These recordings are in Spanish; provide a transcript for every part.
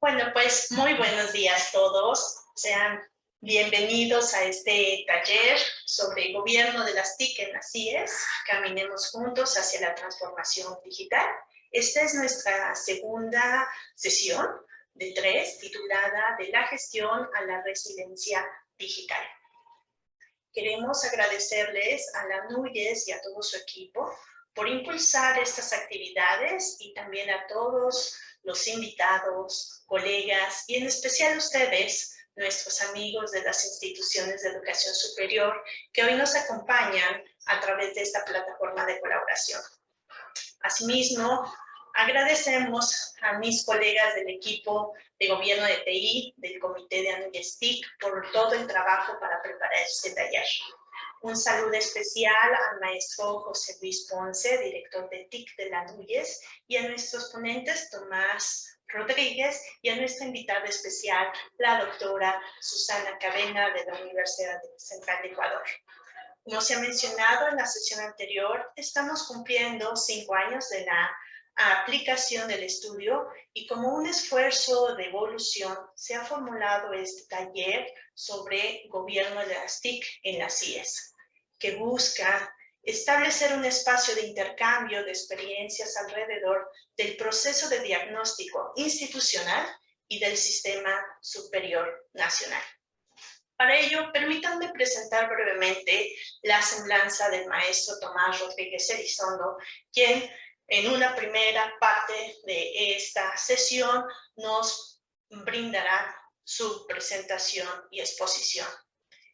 Bueno, pues muy buenos días a todos. Sean bienvenidos a este taller sobre gobierno de las TIC en las IES. Caminemos juntos hacia la transformación digital. Esta es nuestra segunda sesión de 3, titulada De la gestión a la resiliencia digital. Queremos agradecerles a la NUYES y a todo su equipo por impulsar estas actividades y también a todos los invitados, colegas y en especial ustedes, nuestros amigos de las instituciones de educación superior que hoy nos acompañan a través de esta plataforma de colaboración. Asimismo, agradecemos a mis colegas del equipo de gobierno de TI, del comité de ANUYES TIC, por todo el trabajo para preparar este taller. Un saludo especial al maestro José Luis Ponce, director de TIC de la ANUYES, y a nuestros ponentes Tomás Rodríguez y a nuestra invitada especial, la doctora Susana Cadena de la Universidad Central de Ecuador. Como se ha mencionado en la sesión anterior, estamos cumpliendo 5 años de la aplicación del estudio y como un esfuerzo de evolución se ha formulado este taller sobre gobierno de las TIC en las IES, que busca establecer un espacio de intercambio de experiencias alrededor del proceso de diagnóstico institucional y del sistema superior nacional. Para ello, permítanme presentar brevemente la semblanza del maestro Tomás Rodríguez Elizondo, quien en una primera parte de esta sesión nos brindará su presentación y exposición.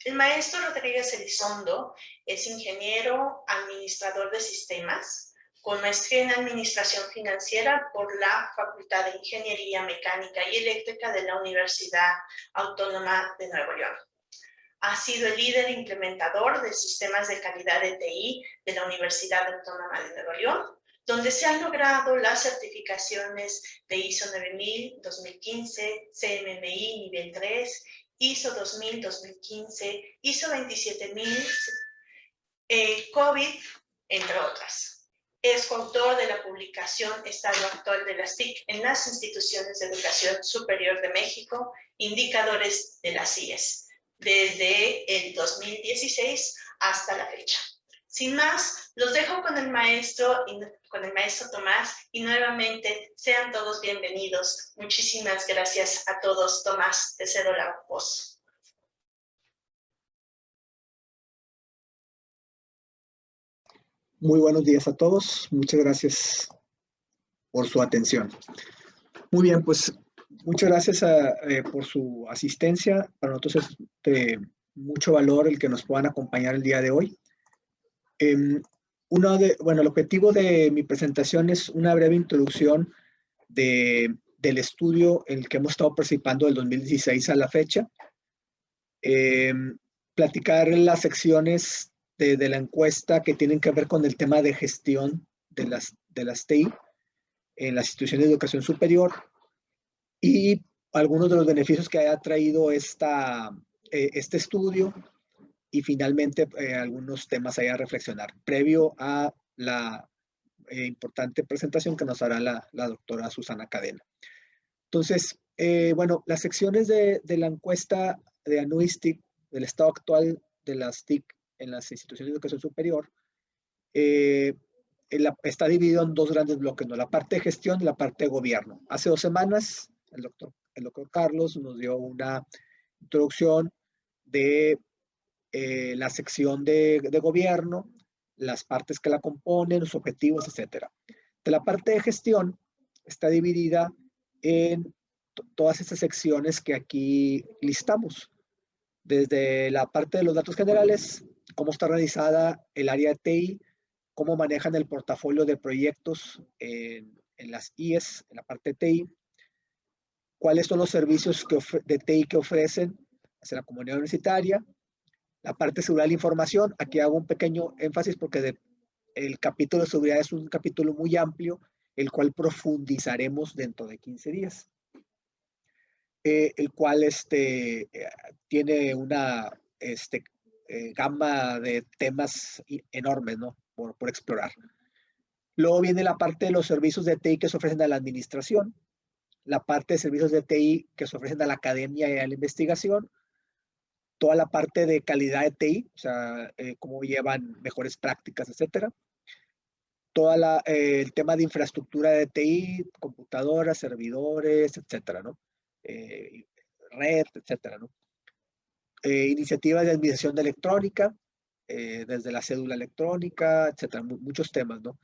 El maestro Rodríguez Elizondo es ingeniero administrador de sistemas, con maestría en Administración Financiera por la Facultad de Ingeniería Mecánica y Eléctrica de la Universidad Autónoma de Nuevo León. Ha sido el líder implementador de sistemas de calidad de TI de la Universidad Autónoma de Nuevo León, donde se han logrado las certificaciones de ISO 9000, 2015, CMMI nivel 3, ISO 2000, 2015, ISO 27000, COVID, entre otras. Es coautor de la publicación Estado Actual de las TIC en las Instituciones de Educación Superior de México, Indicadores de las IES, desde el 2016 hasta la fecha. Sin más, los dejo con el maestro Tomás y nuevamente sean todos bienvenidos. Muchísimas gracias a todos. Tomás, te cedo la voz. Muy buenos días a todos. Muchas gracias por su atención. Muy bien, pues muchas gracias por su asistencia. Para nosotros es de mucho valor el que nos puedan acompañar el día de hoy. El objetivo de mi presentación es una breve introducción del estudio en el que hemos estado participando del 2016 a la fecha. Platicar las secciones de la encuesta que tienen que ver con el tema de gestión de las TI en las instituciones de educación superior y algunos de los beneficios que haya traído este estudio y finalmente algunos temas ahí a reflexionar previo a la importante presentación que nos hará la doctora Susana Cadena. Entonces, las secciones de la encuesta de ANUYES TIC, del estado actual de las TIC en las instituciones de educación superior, está dividido en dos grandes bloques, ¿no? La parte de gestión y la parte de gobierno. Hace 2 semanas, el doctor Carlos nos dio una introducción de la sección de gobierno, las partes que la componen, los objetivos, etcétera. De la parte de gestión está dividida en todas estas secciones que aquí listamos. Desde la parte de los datos generales, cómo está realizada el área de TI, cómo manejan el portafolio de proyectos en las IES, en la parte de TI, cuáles son los servicios de TI que ofrecen hacia la comunidad universitaria, la parte de seguridad de la información. Aquí hago un pequeño énfasis porque el capítulo de seguridad es un capítulo muy amplio, el cual profundizaremos dentro de 15 días. El cual tiene una gama de temas enormes, ¿no? por explorar. Luego viene la parte de los servicios de TI que se ofrecen a la administración, la parte de servicios de TI que se ofrecen a la academia y a la investigación, toda la parte de calidad de TI, o sea, cómo llevan mejores prácticas, etcétera. El tema de infraestructura de TI, computadoras, servidores, etcétera, ¿no? Red, etcétera, ¿no? Iniciativas de administración de electrónica, desde la cédula electrónica, etcétera, muchos temas, ¿no?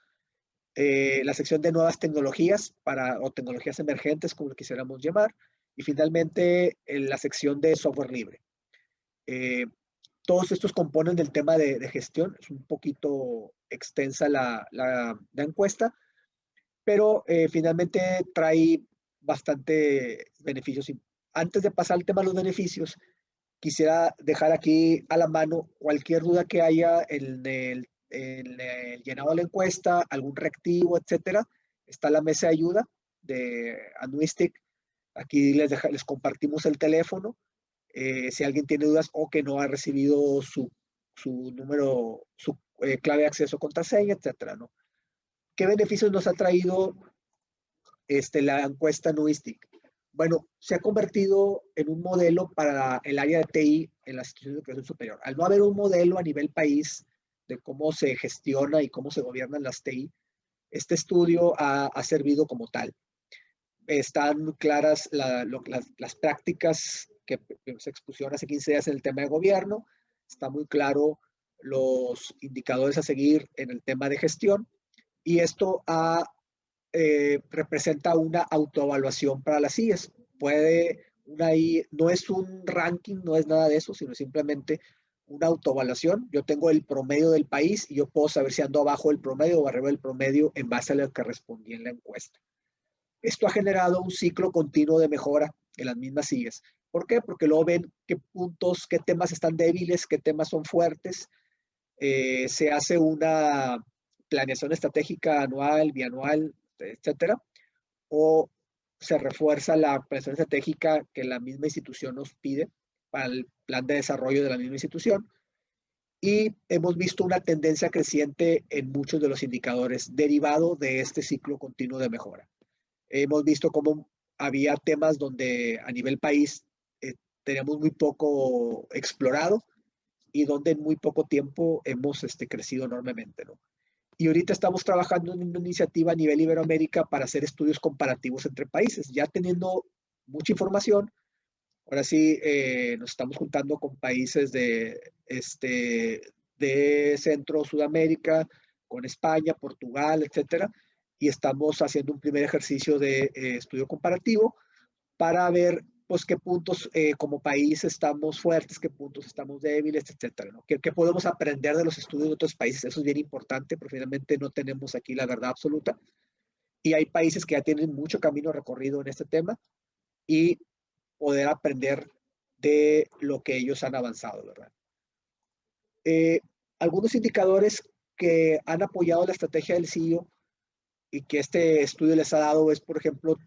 La sección de nuevas tecnologías o tecnologías emergentes, como lo quisiéramos llamar, y finalmente la sección de software libre. Todos estos componen del tema de gestión. Es un poquito extensa la encuesta, pero finalmente trae bastante beneficios. Antes de pasar al tema de los beneficios, quisiera dejar aquí a la mano cualquier duda que haya en el llenado de la encuesta, algún reactivo, etcétera. Está la mesa de ayuda de Anuistic. Aquí les compartimos el teléfono. Si alguien tiene dudas o que no ha recibido su número, su clave de acceso, contraseña, etcétera, ¿no? ¿Qué beneficios nos ha traído la encuesta Nuistic? Bueno, se ha convertido en un modelo para el área de TI en las instituciones de educación superior. Al no haber un modelo a nivel país de cómo se gestiona y cómo se gobiernan las TI, este estudio ha servido como tal. Están claras las prácticas que se expusieron hace 15 días en el tema de gobierno. Está muy claro los indicadores a seguir en el tema de gestión. Y esto representa una autoevaluación para las IES. No es un ranking, no es nada de eso, sino simplemente una autoevaluación. Yo tengo el promedio del país y yo puedo saber si ando abajo del promedio o arriba del promedio en base a lo que respondí en la encuesta. Esto ha generado un ciclo continuo de mejora en las mismas IES. ¿Por qué? Porque luego ven qué puntos, qué temas están débiles, qué temas son fuertes. Se hace una planeación estratégica anual, bianual, etcétera, o se refuerza la planeación estratégica que la misma institución nos pide para el plan de desarrollo de la misma institución. Y hemos visto una tendencia creciente en muchos de los indicadores derivado de este ciclo continuo de mejora. Hemos visto cómo había temas donde a nivel país teníamos muy poco explorado y donde en muy poco tiempo hemos crecido enormemente, ¿no? Y ahorita estamos trabajando en una iniciativa a nivel Iberoamérica para hacer estudios comparativos entre países. Ya teniendo mucha información, ahora sí nos estamos juntando con países de Centro, Sudamérica, con España, Portugal, etcétera, y estamos haciendo un primer ejercicio de estudio comparativo para ver pues qué puntos como país estamos fuertes, qué puntos estamos débiles, etcétera, ¿no? ¿Qué podemos aprender de los estudios de otros países? Eso es bien importante, porque finalmente no tenemos aquí la verdad absoluta. Y hay países que ya tienen mucho camino recorrido en este tema y poder aprender de lo que ellos han avanzado, ¿verdad? Algunos indicadores que han apoyado la estrategia del CEO y que este estudio les ha dado es, por ejemplo,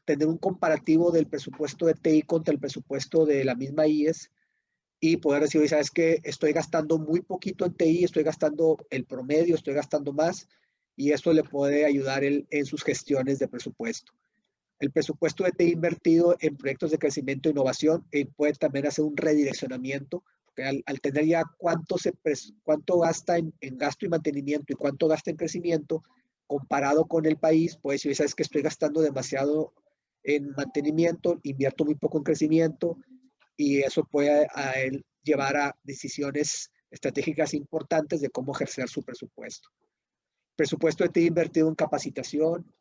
tener un comparativo del presupuesto de TI contra el presupuesto de la misma IES y poder decir, ¿sabes qué? Estoy gastando muy poquito en TI, estoy gastando el promedio, estoy gastando más, y esto le puede ayudar en sus gestiones de presupuesto. El presupuesto de TI invertido en proyectos de crecimiento e innovación puede también hacer un redireccionamiento, porque al tener ya cuánto gasta en gasto y mantenimiento y cuánto gasta en crecimiento, comparado con el país, pues si sabes que estoy gastando demasiado en mantenimiento, invierto muy poco en crecimiento, y eso puede a él llevar a decisiones estratégicas importantes de cómo ejercer su presupuesto. Presupuesto de TI invertido en capacitación,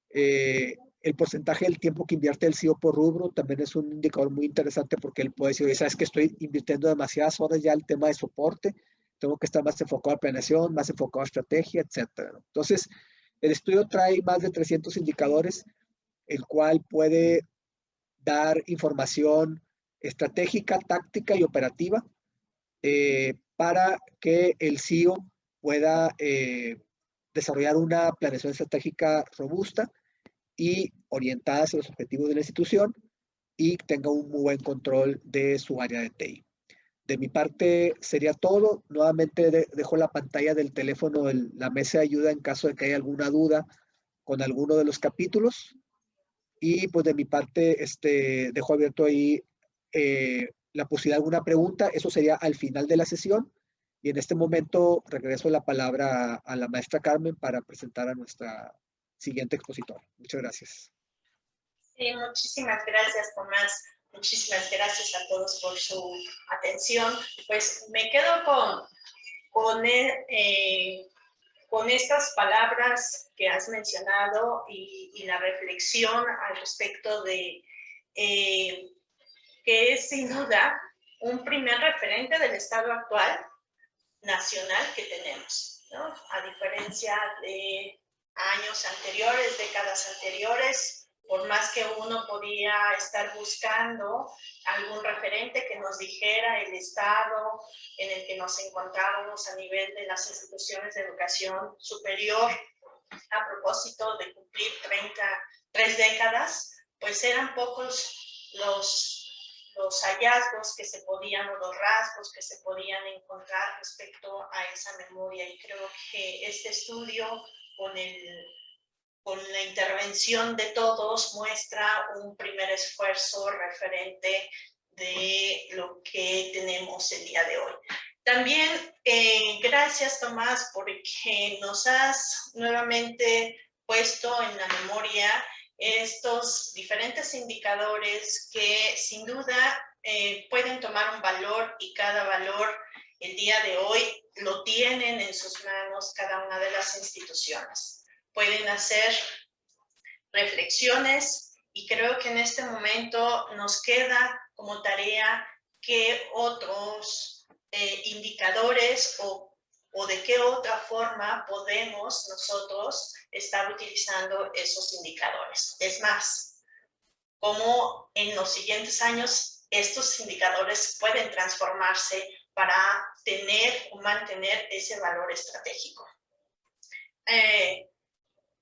el porcentaje del tiempo que invierte el CEO por rubro también es un indicador muy interesante, porque él puede decir, oye, sabes que estoy invirtiendo demasiadas horas ya el tema de soporte, tengo que estar más enfocado a planeación, más enfocado a estrategia, etcétera. Entonces, el estudio trae más de 300 indicadores, el cual puede dar información estratégica, táctica y operativa para que el CEO pueda desarrollar una planeación estratégica robusta y orientada hacia los objetivos de la institución y tenga un muy buen control de su área de TI. De mi parte sería todo. Nuevamente dejo la pantalla del teléfono, la mesa de ayuda en caso de que haya alguna duda con alguno de los capítulos. Y pues de mi parte, dejo abierto ahí la posibilidad de alguna pregunta. Eso sería al final de la sesión. Y en este momento regreso la palabra a la maestra Carmen para presentar a nuestra siguiente expositora. Muchas gracias. Sí, muchísimas gracias, Tomás. Muchísimas gracias a todos por su atención. Pues me quedo con estas palabras que has mencionado y la reflexión al respecto de que es sin duda un primer referente del estado actual nacional que tenemos, ¿no? A diferencia de años anteriores, décadas anteriores, por más que uno podía estar buscando algún referente que nos dijera el estado en el que nos encontrábamos a nivel de las instituciones de educación superior, a propósito de cumplir 3 décadas, pues eran pocos los hallazgos que se podían, o los rasgos que se podían encontrar respecto a esa memoria. Y creo que este estudio, con la intervención de todos, muestra un primer esfuerzo referente de lo que tenemos el día de hoy. También gracias, Tomás, porque nos has nuevamente puesto en la memoria estos diferentes indicadores que sin duda pueden tomar un valor, y cada valor el día de hoy lo tienen en sus manos cada una de las instituciones. Pueden hacer reflexiones, y creo que en este momento nos queda como tarea que otros indicadores o de qué otra forma podemos nosotros estar utilizando esos indicadores. Es más, cómo en los siguientes años estos indicadores pueden transformarse para tener o mantener ese valor estratégico.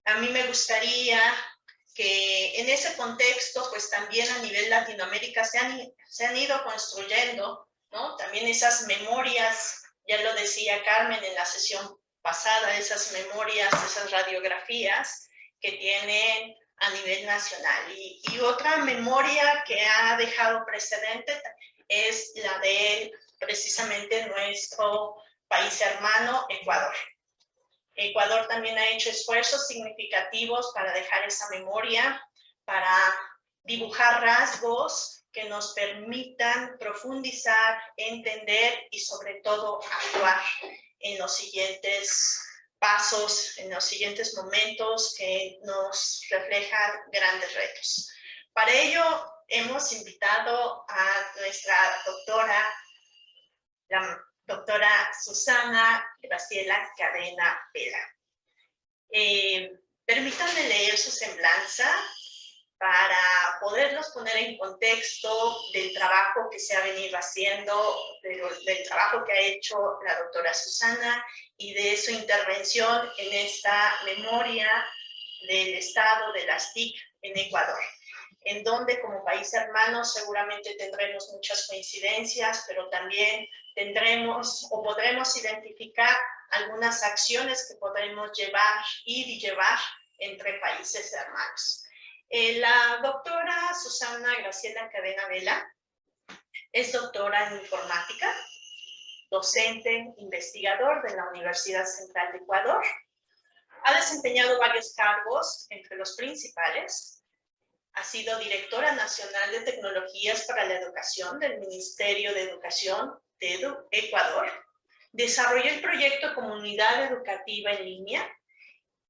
A mí me gustaría que en ese contexto, pues también a nivel Latinoamérica se han ido construyendo, ¿no? También esas memorias, ya lo decía Carmen en la sesión pasada, esas memorias, esas radiografías que tienen a nivel nacional. Y otra memoria que ha dejado precedente es la de precisamente nuestro país hermano, Ecuador. Ecuador también ha hecho esfuerzos significativos para dejar esa memoria, para dibujar rasgos que nos permitan profundizar, entender y sobre todo actuar en los siguientes pasos, en los siguientes momentos que nos reflejan grandes retos. Para ello hemos invitado a nuestra doctora, la doctora Susana Graciela Cadena Vela. Permítanme leer su semblanza para poderlos poner en contexto del trabajo que se ha venido haciendo, del trabajo que ha hecho la doctora Susana y de su intervención en esta memoria del estado de las TIC en Ecuador, en donde como país hermano seguramente tendremos muchas coincidencias, pero también tendremos o podremos identificar algunas acciones que podremos llevar entre países hermanos. La doctora Susana Graciela Cadena Vela es doctora en informática, docente, investigador de la Universidad Central de Ecuador. Ha desempeñado varios cargos, entre los principales. Ha sido directora nacional de tecnologías para la educación del Ministerio de Educación de Ecuador. Desarrolló el proyecto Comunidad Educativa en Línea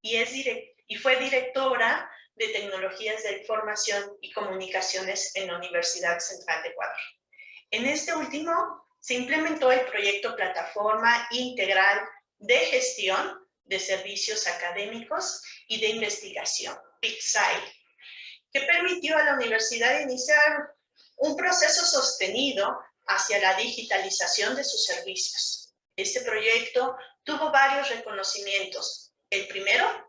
y fue directora de Tecnologías de Información y Comunicaciones en la Universidad Central de Ecuador. En este último se implementó el proyecto Plataforma Integral de Gestión de Servicios Académicos y de Investigación, PICSAI, que permitió a la universidad iniciar un proceso sostenido hacia la digitalización de sus servicios. Este proyecto tuvo varios reconocimientos. El primero,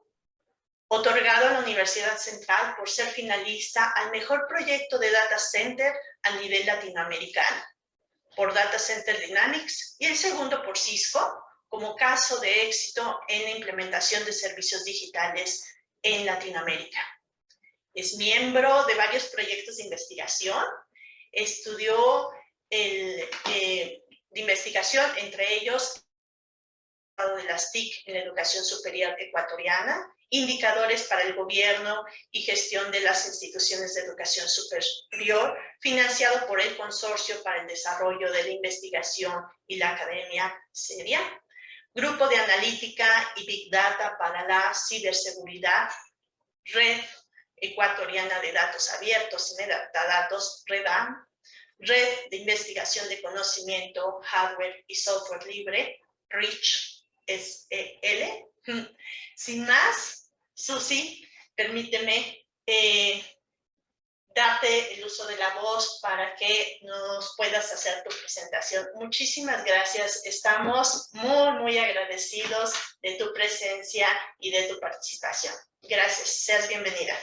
otorgado a la Universidad Central por ser finalista al mejor proyecto de data center a nivel latinoamericano, por Data Center Dynamics, y el segundo por Cisco, como caso de éxito en la implementación de servicios digitales en Latinoamérica. Es miembro de varios proyectos de investigación. Estudió de investigación, entre ellos de las TIC en la educación superior ecuatoriana, indicadores para el gobierno y gestión de las instituciones de educación superior, financiado por el Consorcio para el Desarrollo de la Investigación y la Academia Seria, Grupo de Analítica y Big Data para la Ciberseguridad, Red Ecuatoriana de Datos Abiertos y Metadatos, REDAM, Red de Investigación de Conocimiento, Hardware y Software Libre, REACH, SEL. Sin más, Susi, permíteme darte el uso de la voz para que nos puedas hacer tu presentación. Muchísimas gracias. Estamos muy agradecidos de tu presencia y de tu participación. Gracias. Seas bienvenida.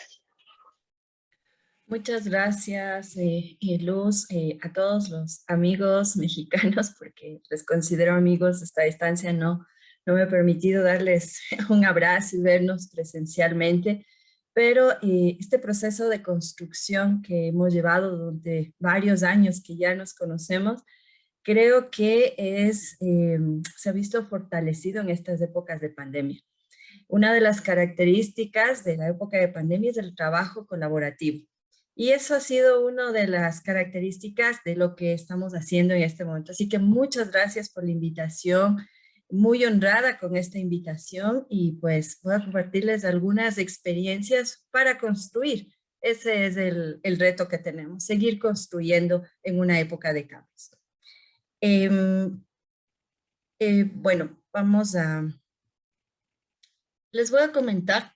Muchas gracias, Luz, a todos los amigos mexicanos, porque les considero amigos. Esta distancia no me ha permitido darles un abrazo y vernos presencialmente, pero este proceso de construcción que hemos llevado durante varios años que ya nos conocemos, creo que se ha visto fortalecido en estas épocas de pandemia. Una de las características de la época de pandemia es el trabajo colaborativo. Y eso ha sido una de las características de lo que estamos haciendo en este momento. Así que muchas gracias por la invitación, muy honrada con esta invitación, y pues voy a compartirles algunas experiencias para construir. Ese es el reto que tenemos, seguir construyendo en una época de cambios. Bueno, les voy a comentar.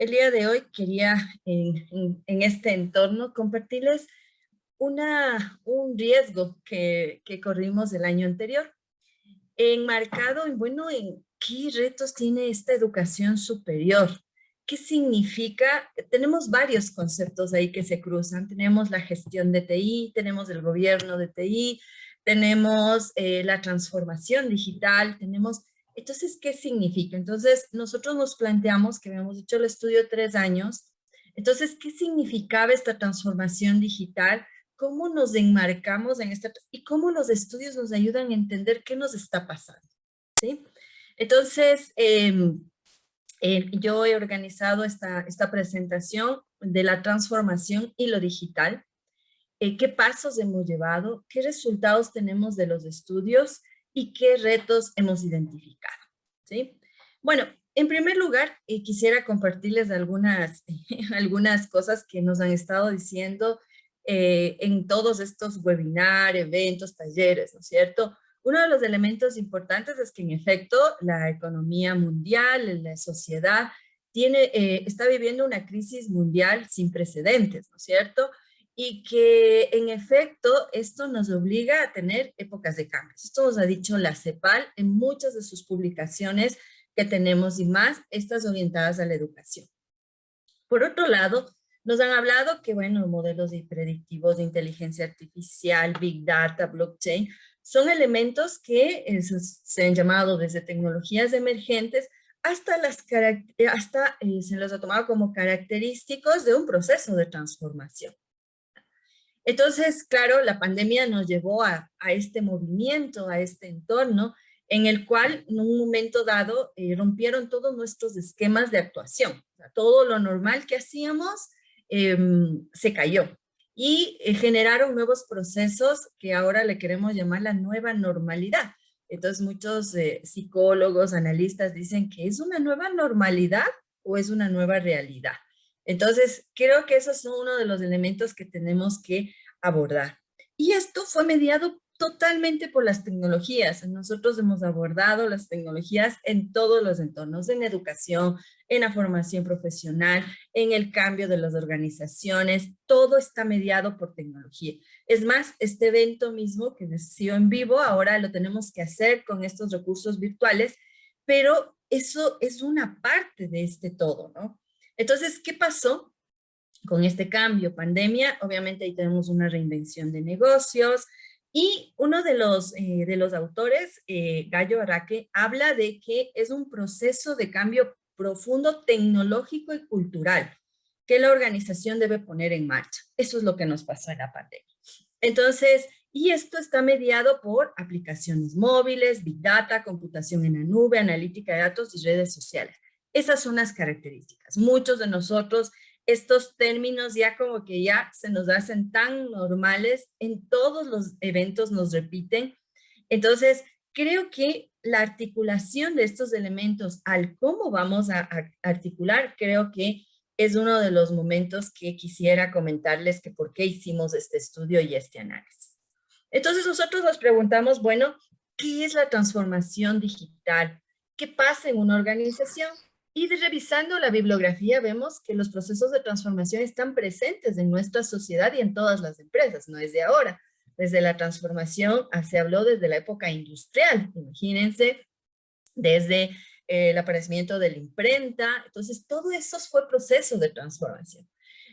El día de hoy quería en este entorno compartirles un riesgo que corrimos el año anterior, enmarcado en qué retos tiene esta educación superior. ¿Qué significa? Tenemos varios conceptos ahí que se cruzan. Tenemos la gestión de TI, tenemos el gobierno de TI, tenemos la transformación digital, tenemos... Entonces, ¿qué significa? Entonces, nosotros nos planteamos que habíamos hecho el estudio 3 años. Entonces, ¿qué significaba esta transformación digital? ¿Cómo nos enmarcamos en esta? Y cómo los estudios nos ayudan a entender qué nos está pasando, ¿sí? Entonces, yo he organizado esta presentación de la transformación y lo digital. ¿Qué pasos hemos llevado? ¿Qué resultados tenemos de los estudios? ¿Y qué retos hemos identificado? ¿Sí? Bueno, en primer lugar, quisiera compartirles algunas cosas que nos han estado diciendo en todos estos webinars, eventos, talleres, ¿no es cierto? Uno de los elementos importantes es que, en efecto, la economía mundial, la sociedad, está viviendo una crisis mundial sin precedentes, ¿no es cierto? Y que, en efecto, esto nos obliga a tener épocas de cambios. Esto nos ha dicho la CEPAL en muchas de sus publicaciones que tenemos, y más estas orientadas a la educación. Por otro lado, nos han hablado que, bueno, modelos predictivos de inteligencia artificial, Big Data, blockchain, son elementos que se han llamado desde tecnologías emergentes hasta se los ha tomado como característicos de un proceso de transformación. Entonces, claro, la pandemia nos llevó a este movimiento, a este entorno, en el cual en un momento dado rompieron todos nuestros esquemas de actuación. O sea, todo lo normal que hacíamos se cayó y generaron nuevos procesos que ahora le queremos llamar la nueva normalidad. Entonces, muchos psicólogos, analistas dicen que es una nueva normalidad o es una nueva realidad. Entonces, creo que esos son uno de los elementos que tenemos que abordar. Y esto fue mediado totalmente por las tecnologías. Nosotros hemos abordado las tecnologías en todos los entornos, en educación, en la formación profesional, en el cambio de las organizaciones. Todo está mediado por tecnología. Es más, este evento mismo que ha sido en vivo, ahora lo tenemos que hacer con estos recursos virtuales, pero eso es una parte de este todo, ¿no? Entonces, ¿qué pasó con este cambio? Pandemia, obviamente ahí tenemos una reinvención de negocios, y uno de los autores, Gallo Arraque, habla de que es un proceso de cambio profundo tecnológico y cultural. que la organización debe poner en marcha. Eso es lo que nos pasó en la pandemia. Entonces, y esto está mediado por aplicaciones móviles, Big Data, computación en la nube, analítica de datos y redes sociales. Esas son las características. Muchos de nosotros, estos términos ya como que ya se nos hacen tan normales, en todos los eventos nos repiten. Entonces, creo que la articulación de estos elementos al cómo vamos a articular, creo que es uno de los momentos que quisiera comentarles que por qué hicimos este estudio y este análisis. Entonces nosotros nos preguntamos, bueno, ¿qué es la transformación digital? ¿Qué pasa en una organización? Y revisando la bibliografía vemos que los procesos de transformación están presentes en nuestra sociedad y en todas las empresas, no es de ahora. Desde la transformación se habló desde la época industrial, imagínense, desde el aparecimiento de la imprenta. Entonces, todo eso fue proceso de transformación.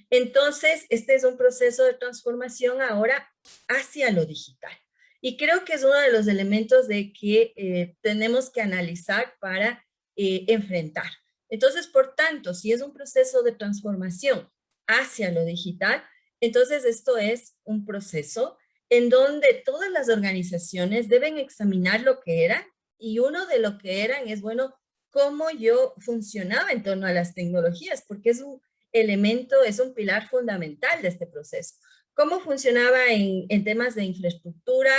Entonces, este es un proceso de transformación ahora hacia lo digital. Y creo que es uno de los elementos de que tenemos que analizar para enfrentar. Entonces, por tanto, si es un proceso de transformación hacia lo digital, entonces esto es un proceso en donde todas las organizaciones deben examinar lo que eran, y uno de lo que eran es, bueno, cómo yo funcionaba en torno a las tecnologías, porque es un elemento, es un pilar fundamental de este proceso. Cómo funcionaba en temas de infraestructura,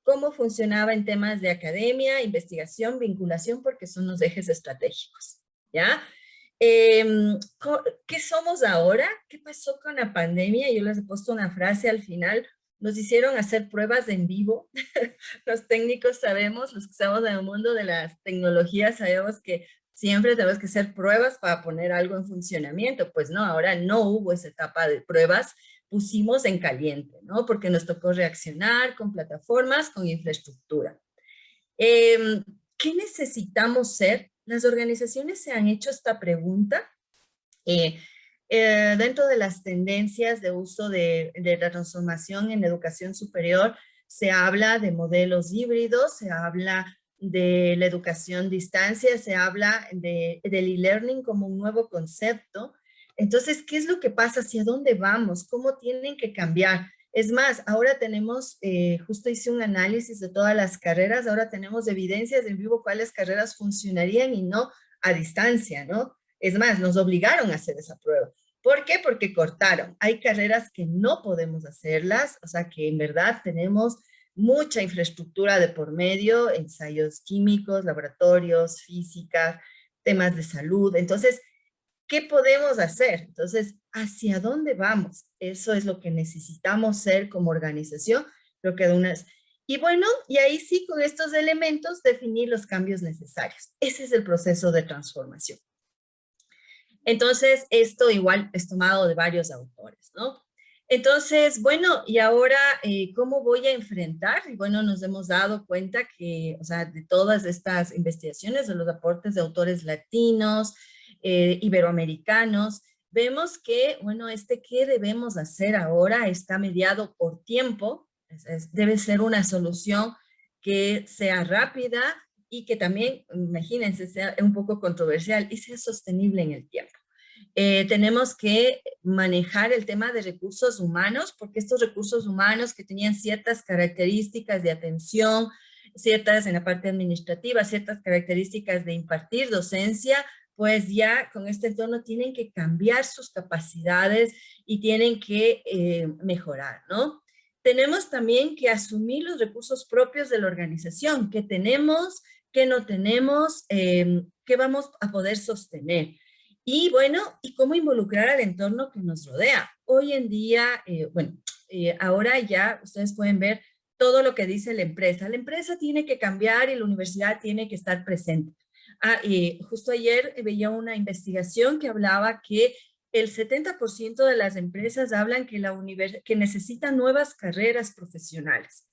cómo funcionaba en temas de academia, investigación, vinculación, porque son los ejes estratégicos, ¿ya? ¿Qué somos ahora? ¿Qué pasó con la pandemia? Yo les he puesto una frase al final. Nos hicieron hacer pruebas en vivo. Los técnicos sabemos, los que estamos en el mundo de las tecnologías, sabemos que siempre tenemos que hacer pruebas para poner algo en funcionamiento. Pues no, ahora no hubo esa etapa de pruebas, pusimos en caliente, ¿no? Porque nos tocó reaccionar con plataformas, con infraestructura. ¿Qué necesitamos ser? Las organizaciones se han hecho esta pregunta. Dentro de las tendencias de uso de la transformación en la educación superior, se habla de modelos híbridos, se habla de la educación a distancia, se habla del e-learning como un nuevo concepto. Entonces, ¿qué es lo que pasa? ¿Hacia dónde vamos? ¿Cómo tienen que cambiar? Es más, ahora tenemos, justo hice un análisis de todas las carreras, ahora tenemos evidencias en vivo cuáles carreras funcionarían y no a distancia, ¿no? Es más, nos obligaron a hacer esa prueba. ¿Por qué? Porque cortaron. Hay carreras que no podemos hacerlas, o sea que en verdad tenemos mucha infraestructura de por medio, ensayos químicos, laboratorios, física, temas de salud. Entonces, ¿qué podemos hacer? Entonces, ¿hacia dónde vamos? Eso es lo que necesitamos ser como organización. Creo que de unas... Y bueno, y ahí sí, con estos elementos, definir los cambios necesarios. Ese es el proceso de transformación. Entonces, esto igual es tomado de varios autores, ¿no? Entonces, bueno, y ahora, ¿cómo voy a enfrentar? Y bueno, nos hemos dado cuenta que, o sea, de todas estas investigaciones, de los aportes de autores latinos, iberoamericanos, vemos que, bueno, ¿qué debemos hacer ahora? Está mediado por tiempo, debe ser una solución que sea rápida y que también, imagínense, sea un poco controversial y sea sostenible en el tiempo. Tenemos que manejar el tema de recursos humanos, porque estos recursos humanos que tenían ciertas características de atención, ciertas en la parte administrativa, ciertas características de impartir docencia, pues ya con este entorno tienen que cambiar sus capacidades y tienen que mejorar, ¿no? Tenemos también que asumir los recursos propios de la organización, que tenemos, que no tenemos, que vamos a poder sostener. Y bueno, y cómo involucrar al entorno que nos rodea. Hoy en día, ahora ya ustedes pueden ver todo lo que dice la empresa. La empresa tiene que cambiar y la universidad tiene que estar presente. Justo ayer veía una investigación que hablaba que el 70% de las empresas hablan que necesitan nuevas carreras profesionales.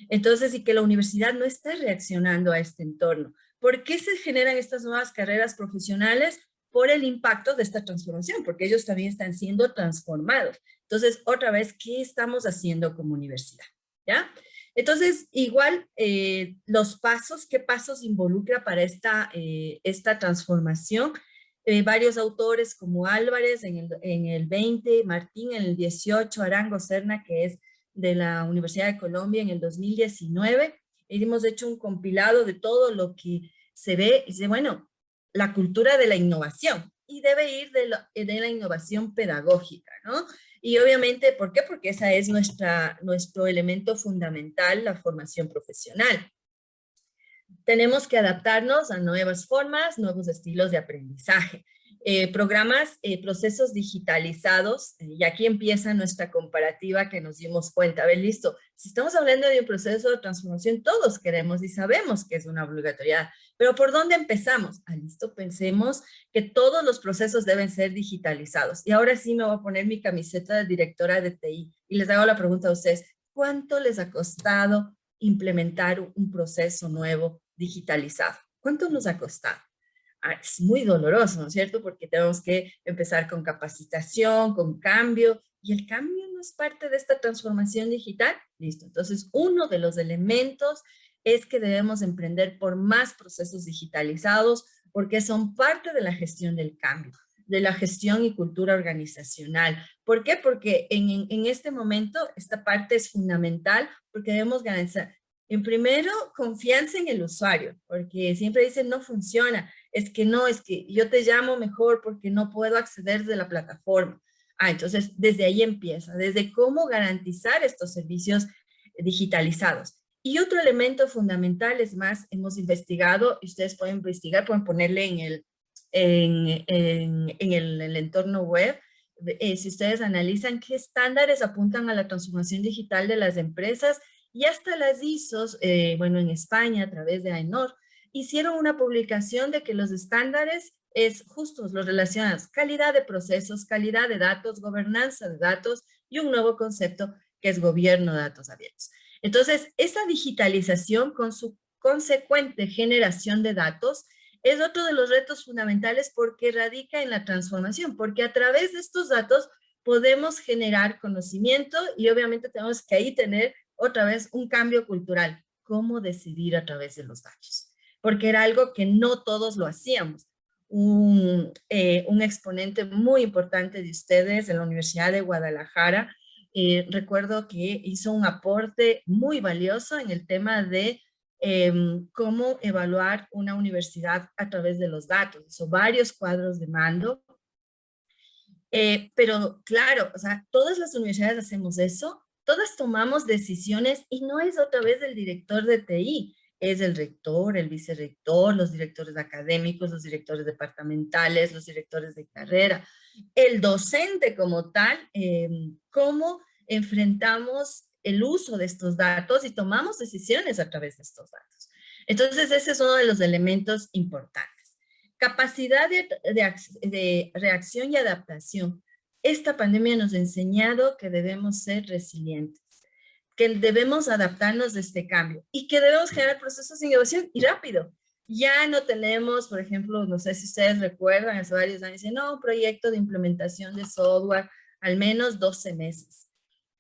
Entonces, y que la universidad no está reaccionando a este entorno. ¿Por qué se generan estas nuevas carreras profesionales? Por el impacto de esta transformación, porque ellos también están siendo transformados. Entonces, otra vez, ¿qué estamos haciendo como universidad? ¿Ya? Entonces, igual, los pasos, ¿qué pasos involucra para esta transformación? varios autores como Álvarez en el 20, Martín en el 18, Arango Serna, que es de la Universidad de Colombia en el 2019. Y hemos hecho un compilado de todo lo que se ve, y dice, bueno, la cultura de la innovación, y debe ir de la innovación pedagógica, ¿no? Y obviamente, ¿por qué? Porque esa es nuestro elemento fundamental, la formación profesional. Tenemos que adaptarnos a nuevas formas, nuevos estilos de aprendizaje. Programas, procesos digitalizados, y aquí empieza nuestra comparativa que nos dimos cuenta. A ver, listo, si estamos hablando de un proceso de transformación, todos queremos y sabemos que es una obligatoriedad, pero ¿por dónde empezamos? Ah, listo, pensemos que todos los procesos deben ser digitalizados. Y ahora sí me voy a poner mi camiseta de directora de TI y les hago la pregunta a ustedes, ¿cuánto les ha costado implementar un proceso nuevo digitalizado? ¿Cuánto nos ha costado? Es muy doloroso, ¿no es cierto? Porque tenemos que empezar con capacitación, con cambio, y el cambio no es parte de esta transformación digital. Listo. Entonces, uno de los elementos es que debemos emprender por más procesos digitalizados, porque son parte de la gestión del cambio, de la gestión y cultura organizacional. ¿Por qué? Porque en este momento esta parte es fundamental, porque debemos garantizar, en primero, confianza en el usuario, porque siempre dicen no funciona, es que no, es que yo te llamo mejor porque no puedo acceder de la plataforma. Entonces desde ahí empieza, desde cómo garantizar estos servicios digitalizados. Y otro elemento fundamental, es más, hemos investigado, y ustedes pueden investigar, pueden ponerle en el entorno web, si ustedes analizan qué estándares apuntan a la transformación digital de las empresas, y hasta las ISOs, bueno, en España, a través de AENOR, hicieron una publicación de que los estándares es justos los relacionados, calidad de procesos, calidad de datos, gobernanza de datos y un nuevo concepto que es gobierno de datos abiertos. Entonces, esa digitalización con su consecuente generación de datos es otro de los retos fundamentales porque radica en la transformación, porque a través de estos datos podemos generar conocimiento y obviamente tenemos que ahí tener otra vez un cambio cultural, cómo decidir a través de los datos, porque era algo que no todos lo hacíamos. Un exponente muy importante de ustedes en la Universidad de Guadalajara, recuerdo que hizo un aporte muy valioso en el tema de cómo evaluar una universidad a través de los datos. Hizo varios cuadros de mando, pero claro, o sea, todas las universidades hacemos eso, todas tomamos decisiones y no es otra vez el director de TI, es el rector, el vicerrector, los directores académicos, los directores departamentales, los directores de carrera, el docente como tal, cómo enfrentamos el uso de estos datos y tomamos decisiones a través de estos datos. Entonces, ese es uno de los elementos importantes. Capacidad de reacción y adaptación. Esta pandemia nos ha enseñado que debemos ser resilientes, que debemos adaptarnos a este cambio y que debemos generar procesos de innovación y rápido. Ya no tenemos, por ejemplo, no sé si ustedes recuerdan, hace varios años, no, un proyecto de implementación de software, al menos 12 meses.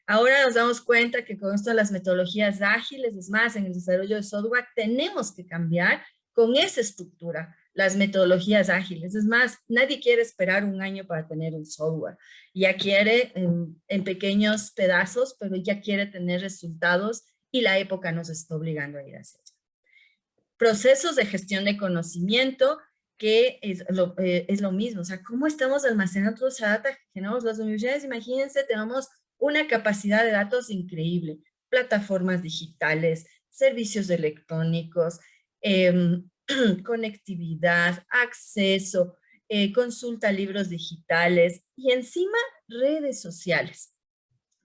Ahora nos damos cuenta que con esto de las metodologías ágiles, es más, en el desarrollo de software, tenemos que cambiar con esa estructura, las metodologías ágiles. Es más, nadie quiere esperar un año para tener un software. Ya quiere en pequeños pedazos, pero ya quiere tener resultados y la época nos está obligando a ir hacia allá. Procesos de gestión de conocimiento, que es lo mismo. O sea, ¿cómo estamos almacenando toda esa data que generamos las universidades? Imagínense, tenemos una capacidad de datos increíble. Plataformas digitales, servicios electrónicos, conectividad, acceso, consulta a libros digitales y encima redes sociales,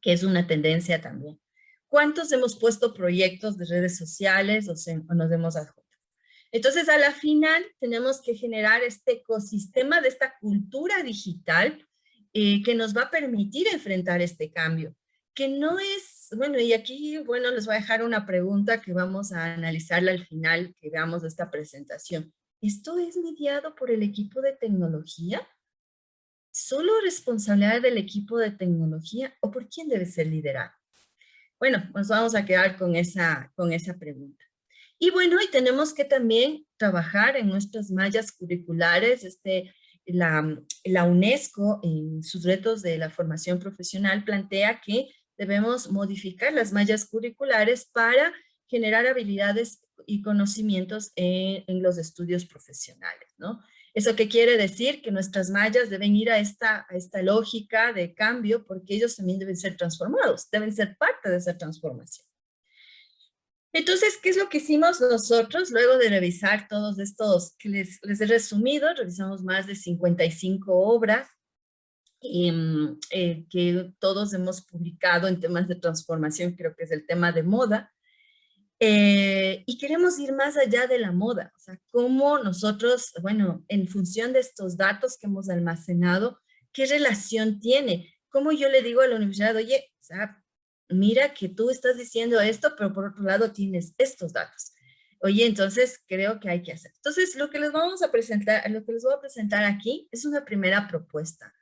que es una tendencia también. ¿Cuántos hemos puesto proyectos de redes sociales o nos hemos adjuntado? Entonces, a la final, tenemos que generar este ecosistema de esta cultura digital que nos va a permitir enfrentar este cambio, que no es, bueno, y aquí, bueno, les voy a dejar una pregunta que vamos a analizarla al final, que veamos esta presentación. ¿Esto es mediado por el equipo de tecnología? ¿Solo responsabilidad del equipo de tecnología o por quién debe ser liderado? Bueno, nos vamos a quedar con esa pregunta. Y bueno, y tenemos que también trabajar en nuestras mallas curriculares, la UNESCO en sus retos de la formación profesional plantea que debemos modificar las mallas curriculares para generar habilidades y conocimientos en los estudios profesionales, ¿no? ¿Eso qué quiere decir? Que nuestras mallas deben ir a esta lógica de cambio porque ellos también deben ser transformados, deben ser parte de esa transformación. Entonces, ¿qué es lo que hicimos nosotros luego de revisar todos estos que les he resumido? Revisamos más de 55 obras que todos hemos publicado en temas de transformación, creo que es el tema de moda. Y queremos ir más allá de la moda, o sea, cómo nosotros, bueno, en función de estos datos que hemos almacenado, ¿qué relación tiene? Cómo yo le digo a la universidad, oye, o sea, mira que tú estás diciendo esto, pero por otro lado tienes estos datos. Oye, entonces creo que hay que hacer. Entonces, lo que les vamos a presentar, lo que les voy a presentar aquí es una primera propuesta.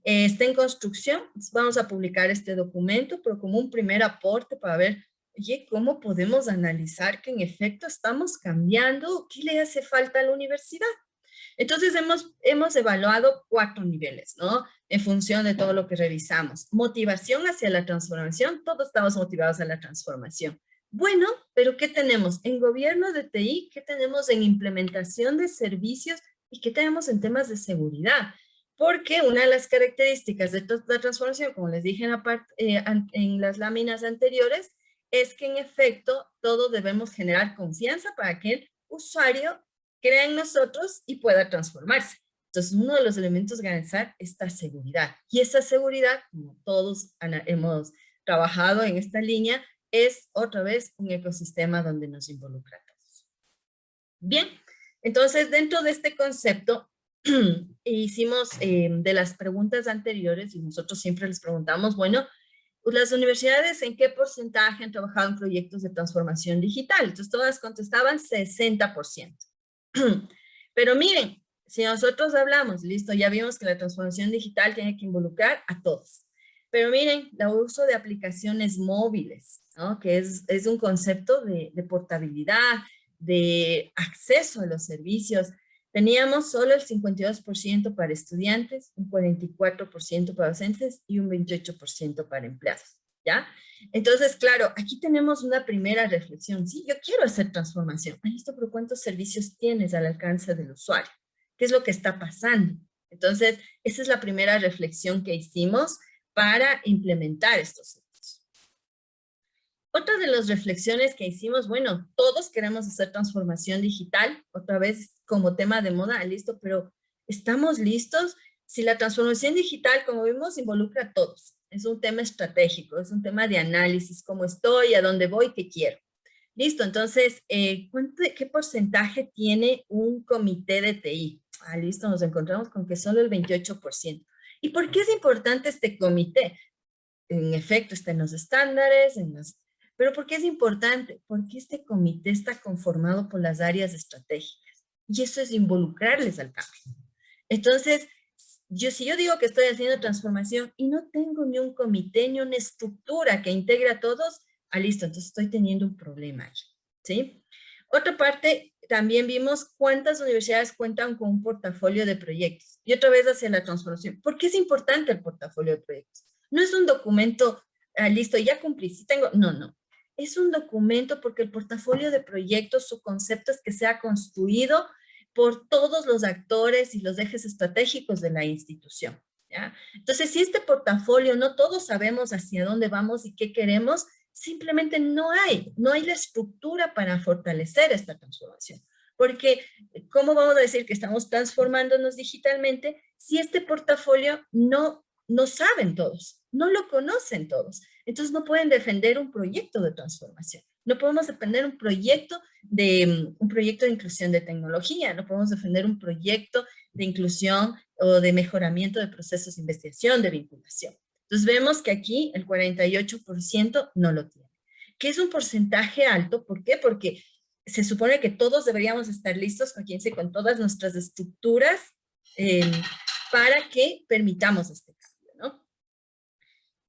Está en construcción, vamos a publicar este documento, pero como un primer aporte para ver, oye, ¿cómo podemos analizar que en efecto estamos cambiando? ¿Qué le hace falta a la universidad? Entonces hemos evaluado 4 niveles, ¿no? En función de todo lo que revisamos. Motivación hacia la transformación, todos estamos motivados a la transformación. Bueno, pero ¿qué tenemos? En gobierno de TI, ¿qué tenemos en implementación de servicios y qué tenemos en temas de seguridad? Porque una de las características de la transformación, como les dije en las láminas anteriores, es que en efecto todo debemos generar confianza para que el usuario crea en nosotros y pueda transformarse. Entonces, uno de los elementos de garantizar esta seguridad. Y esa seguridad, como todos hemos trabajado en esta línea, es otra vez un ecosistema donde nos involucra a todos. Bien, entonces dentro de este concepto, hicimos de las preguntas anteriores y nosotros siempre les preguntamos, bueno, las universidades ¿en qué porcentaje han trabajado en proyectos de transformación digital? Entonces todas contestaban 60%. Pero miren, si nosotros hablamos, listo, ya vimos que la transformación digital tiene que involucrar a todos. Pero miren, el uso de aplicaciones móviles, ¿no? Que es un concepto de portabilidad, de acceso a los servicios. Teníamos solo el 52% para estudiantes, un 44% para docentes y un 28% para empleados, ¿ya? Entonces, claro, aquí tenemos una primera reflexión. Sí, yo quiero hacer transformación. Listo, pero ¿cuántos servicios tienes al alcance del usuario? ¿Qué es lo que está pasando? Entonces, esa es la primera reflexión que hicimos para implementar estos servicios. Otra de las reflexiones que hicimos, bueno, todos queremos hacer transformación digital, otra vez como tema de moda, listo, pero ¿estamos listos? Si la transformación digital, como vimos, involucra a todos. Es un tema estratégico, es un tema de análisis, cómo estoy, a dónde voy, qué quiero. Listo, entonces, ¿qué porcentaje tiene un comité de TI? Listo, nos encontramos con que solo el 28%. ¿Y por qué es importante este comité? En efecto, está en los estándares, pero ¿por qué es importante? Porque este comité está conformado por las áreas estratégicas y eso es involucrarles al cambio. Entonces, si yo digo que estoy haciendo transformación y no tengo ni un comité ni una estructura que integre a todos, listo, entonces estoy teniendo un problema ahí, ¿sí? Otra parte, también vimos cuántas universidades cuentan con un portafolio de proyectos. Y otra vez hacia la transformación. ¿Por qué es importante el portafolio de proyectos? No es un documento, listo, ya cumplí, sí tengo, no. Es un documento porque el portafolio de proyectos, su concepto es que sea construido por todos los actores y los ejes estratégicos de la institución, ¿ya? Entonces, si este portafolio no todos sabemos hacia dónde vamos y qué queremos, simplemente no hay la estructura para fortalecer esta transformación. Porque, ¿cómo vamos a decir que estamos transformándonos digitalmente si este portafolio no saben todos, no lo conocen todos? Entonces no pueden defender un proyecto de transformación. No podemos defender un proyecto de inclusión de tecnología, no podemos defender un proyecto de inclusión o de mejoramiento de procesos de investigación, de vinculación. Entonces vemos que aquí el 48% no lo tiene, que es un porcentaje alto. ¿Por qué? Porque se supone que todos deberíamos estar listos con todas nuestras estructuras para que permitamos este cambio, ¿no?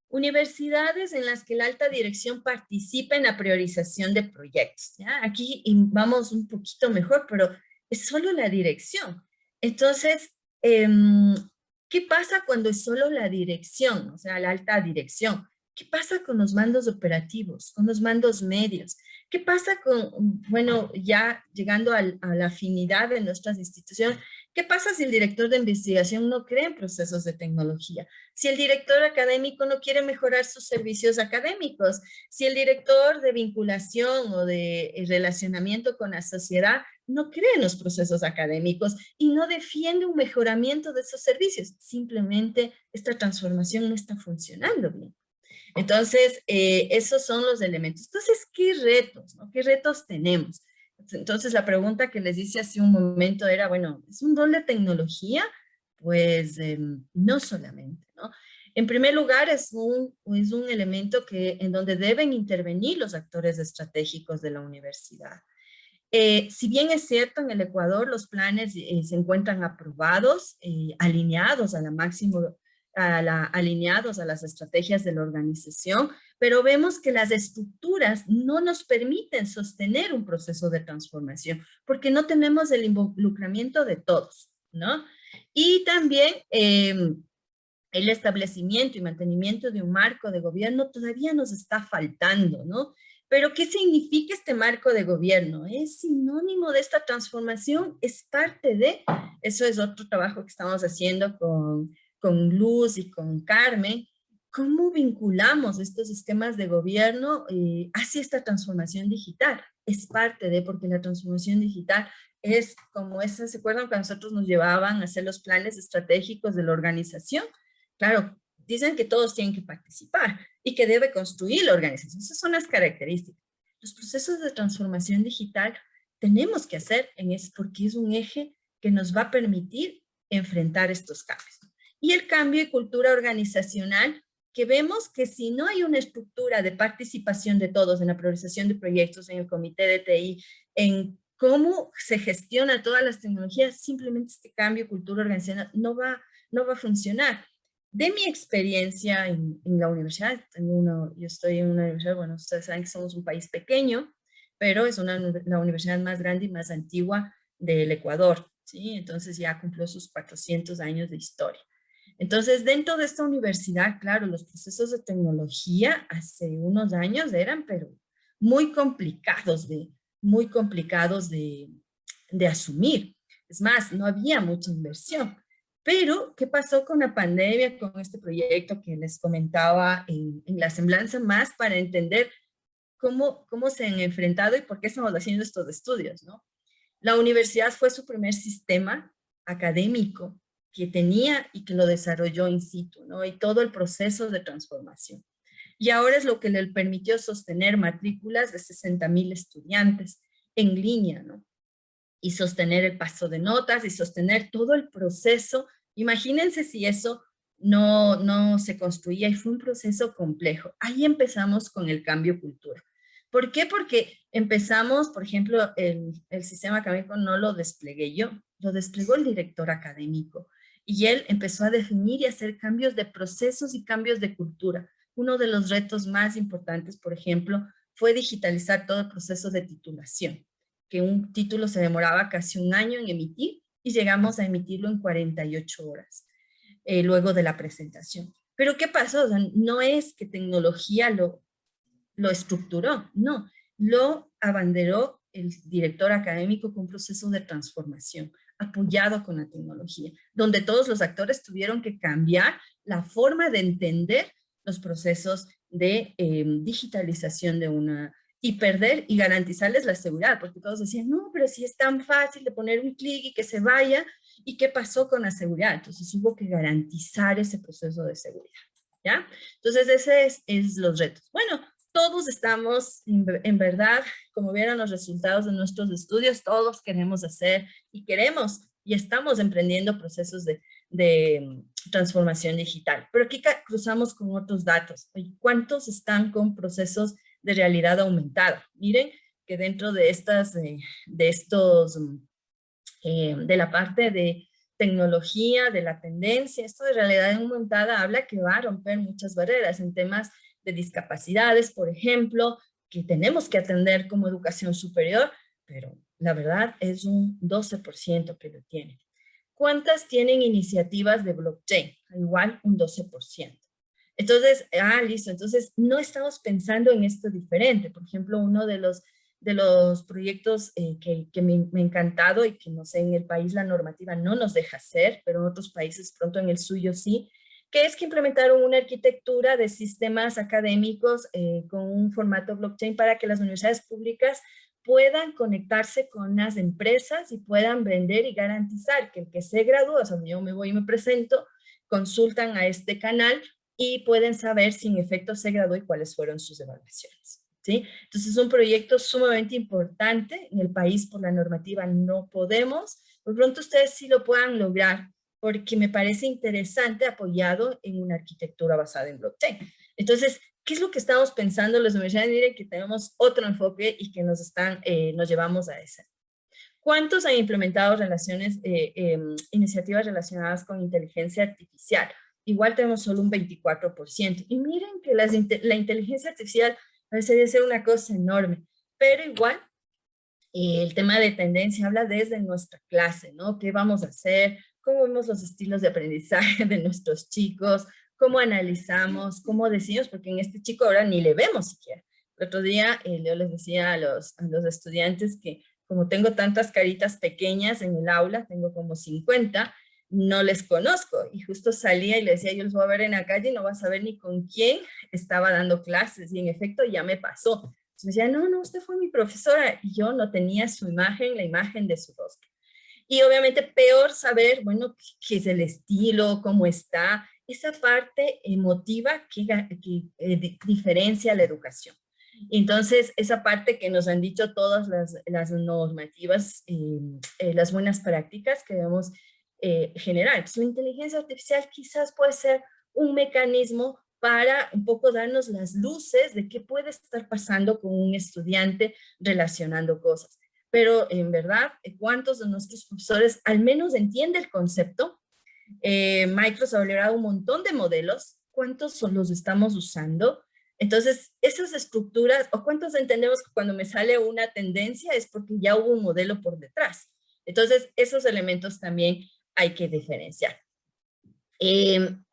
Universidades en las que la alta dirección participa en la priorización de proyectos, ¿ya? Aquí vamos un poquito mejor, pero es solo la dirección. Entonces, ¿Qué pasa cuando es solo la dirección, o sea, la alta dirección? ¿Qué pasa con los mandos operativos, con los mandos medios? ¿Qué pasa con, bueno, ya llegando a la afinidad de nuestras instituciones, qué pasa si el director de investigación no cree en procesos de tecnología? Si el director académico no quiere mejorar sus servicios académicos, si el director de vinculación o de relacionamiento con la sociedad no cree en los procesos académicos y no defiende un mejoramiento de esos servicios, simplemente esta transformación no está funcionando bien. Entonces, esos son los elementos. Entonces, ¿qué retos, no? ¿Qué retos tenemos? Entonces, la pregunta que les hice hace un momento era, bueno, ¿es un rol de tecnología? Pues no solamente, ¿no? En primer lugar, es un elemento en donde deben intervenir los actores estratégicos de la universidad. Si bien es cierto, en el Ecuador los planes se encuentran aprobados, alineados a la máxima, alineados a las estrategias de la organización, pero vemos que las estructuras no nos permiten sostener un proceso de transformación, porque no tenemos el involucramiento de todos, ¿no? Y también el establecimiento y mantenimiento de un marco de gobierno todavía nos está faltando, ¿no? Pero, ¿qué significa este marco de gobierno? ¿Es sinónimo de esta transformación? ¿Es parte de? Eso es otro trabajo que estamos haciendo con Luz y con Carmen. ¿Cómo vinculamos estos esquemas de gobierno hacia esta transformación digital? Es parte de, porque la transformación digital es como esa, ¿se acuerdan que a nosotros nos llevaban a hacer los planes estratégicos de la organización? Claro, dicen que todos tienen que participar y que debe construir la organización. Esas son las características. Los procesos de transformación digital tenemos que hacer porque es un eje que nos va a permitir enfrentar estos cambios. Y el cambio de cultura organizacional, que vemos que si no hay una estructura de participación de todos en la priorización de proyectos, en el comité de TI, en cómo se gestiona todas las tecnologías, simplemente este cambio de cultura organizacional no va a funcionar. De mi experiencia en la universidad, yo estoy en una universidad, bueno, ustedes saben que somos un país pequeño, pero es la universidad más grande y más antigua del Ecuador, ¿sí? Entonces ya cumplió sus 400 años de historia. Entonces, dentro de esta universidad, claro, los procesos de tecnología hace unos años eran, pero muy complicados de asumir. Es más, no había mucha inversión. Pero, ¿qué pasó con la pandemia, con este proyecto que les comentaba en la semblanza, más para entender cómo se han enfrentado y por qué estamos haciendo estos estudios, ¿no? La universidad fue su primer sistema académico que tenía y que lo desarrolló in situ, ¿no? Y todo el proceso de transformación. Y ahora es lo que le permitió sostener matrículas de 60,000 estudiantes en línea, ¿no? Y sostener el paso de notas y sostener todo el proceso. Imagínense si eso no se construía y fue un proceso complejo. Ahí empezamos con el cambio cultural. ¿Por qué? Porque empezamos, por ejemplo, el sistema académico no lo desplegué yo, lo desplegó el director académico y él empezó a definir y hacer cambios de procesos y cambios de cultura. Uno de los retos más importantes, por ejemplo, fue digitalizar todo el proceso de titulación, que un título se demoraba casi un año en emitir y llegamos a emitirlo en 48 horas luego de la presentación. Pero ¿qué pasó? O sea, no es que tecnología lo estructuró, no, lo abanderó el director académico con un proceso de transformación apoyado con la tecnología, donde todos los actores tuvieron que cambiar la forma de entender los procesos de digitalización de una y perder y garantizarles la seguridad, porque todos decían, no, pero si es tan fácil de poner un clic y que se vaya, ¿y qué pasó con la seguridad? Entonces hubo que garantizar ese proceso de seguridad, ¿ya? Entonces ese es los retos. Bueno, todos estamos, en verdad, como vieron los resultados de nuestros estudios, todos queremos hacer y estamos emprendiendo procesos de transformación digital. Pero aquí cruzamos con otros datos. ¿Cuántos están con procesos de realidad aumentada? Miren que dentro de de la parte de tecnología, de la tendencia, esto de realidad aumentada habla que va a romper muchas barreras en temas de discapacidades, por ejemplo, que tenemos que atender como educación superior, pero la verdad es un 12% que lo tiene. ¿cuántas tienen iniciativas de blockchain? Igual un 12%. Entonces, listo, entonces no estamos pensando en esto diferente. Por ejemplo, uno de los proyectos que me ha encantado y que no sé, en el país la normativa no nos deja hacer, pero en otros países pronto en el suyo sí, que es que implementaron una arquitectura de sistemas académicos con un formato blockchain para que las universidades públicas puedan conectarse con las empresas y puedan vender y garantizar que el que se gradúa, o sea, yo me voy y me presento, consultan a este canal y pueden saber si en efecto se graduó y cuáles fueron sus evaluaciones, ¿sí? Entonces es un proyecto sumamente importante. En el país por la normativa no podemos. Por pronto ustedes sí lo puedan lograr porque me parece interesante apoyado en una arquitectura basada en blockchain. Entonces, ¿qué es lo que estamos pensando las universidades? Miren que tenemos otro enfoque y que nos llevamos a ese. ¿Cuántos han implementado iniciativas relacionadas con inteligencia artificial? Igual tenemos solo un 24%. Y miren que la inteligencia artificial parecería ser una cosa enorme, pero igual el tema de tendencia habla desde nuestra clase, ¿no? ¿Qué vamos a hacer? ¿Cómo vemos los estilos de aprendizaje de nuestros chicos? ¿Cómo analizamos? ¿Cómo decimos? Porque en este chico ahora ni le vemos siquiera. El otro día yo les decía a los estudiantes que como tengo tantas caritas pequeñas en el aula, tengo como 50, no les conozco. Y justo salía y le decía, yo los voy a ver en la calle y no vas a saber ni con quién estaba dando clases. Y en efecto ya me pasó. Me decía, no, usted fue mi profesora. Y yo no tenía su imagen, la imagen de su rostro. Y obviamente peor saber, bueno, qué es el estilo, cómo está, esa parte emotiva que diferencia la educación. Entonces, esa parte que nos han dicho todas las normativas, las buenas prácticas que debemos generar. Pues la inteligencia artificial quizás puede ser un mecanismo para un poco darnos las luces de qué puede estar pasando con un estudiante relacionando cosas. Pero en verdad, ¿cuántos de nuestros profesores al menos entienden el concepto? Microsoft ha liberado un montón de modelos. ¿Cuántos los estamos usando? Entonces, esas estructuras, o cuántos entendemos que cuando me sale una tendencia es porque ya hubo un modelo por detrás. Entonces, esos elementos también hay que diferenciar. El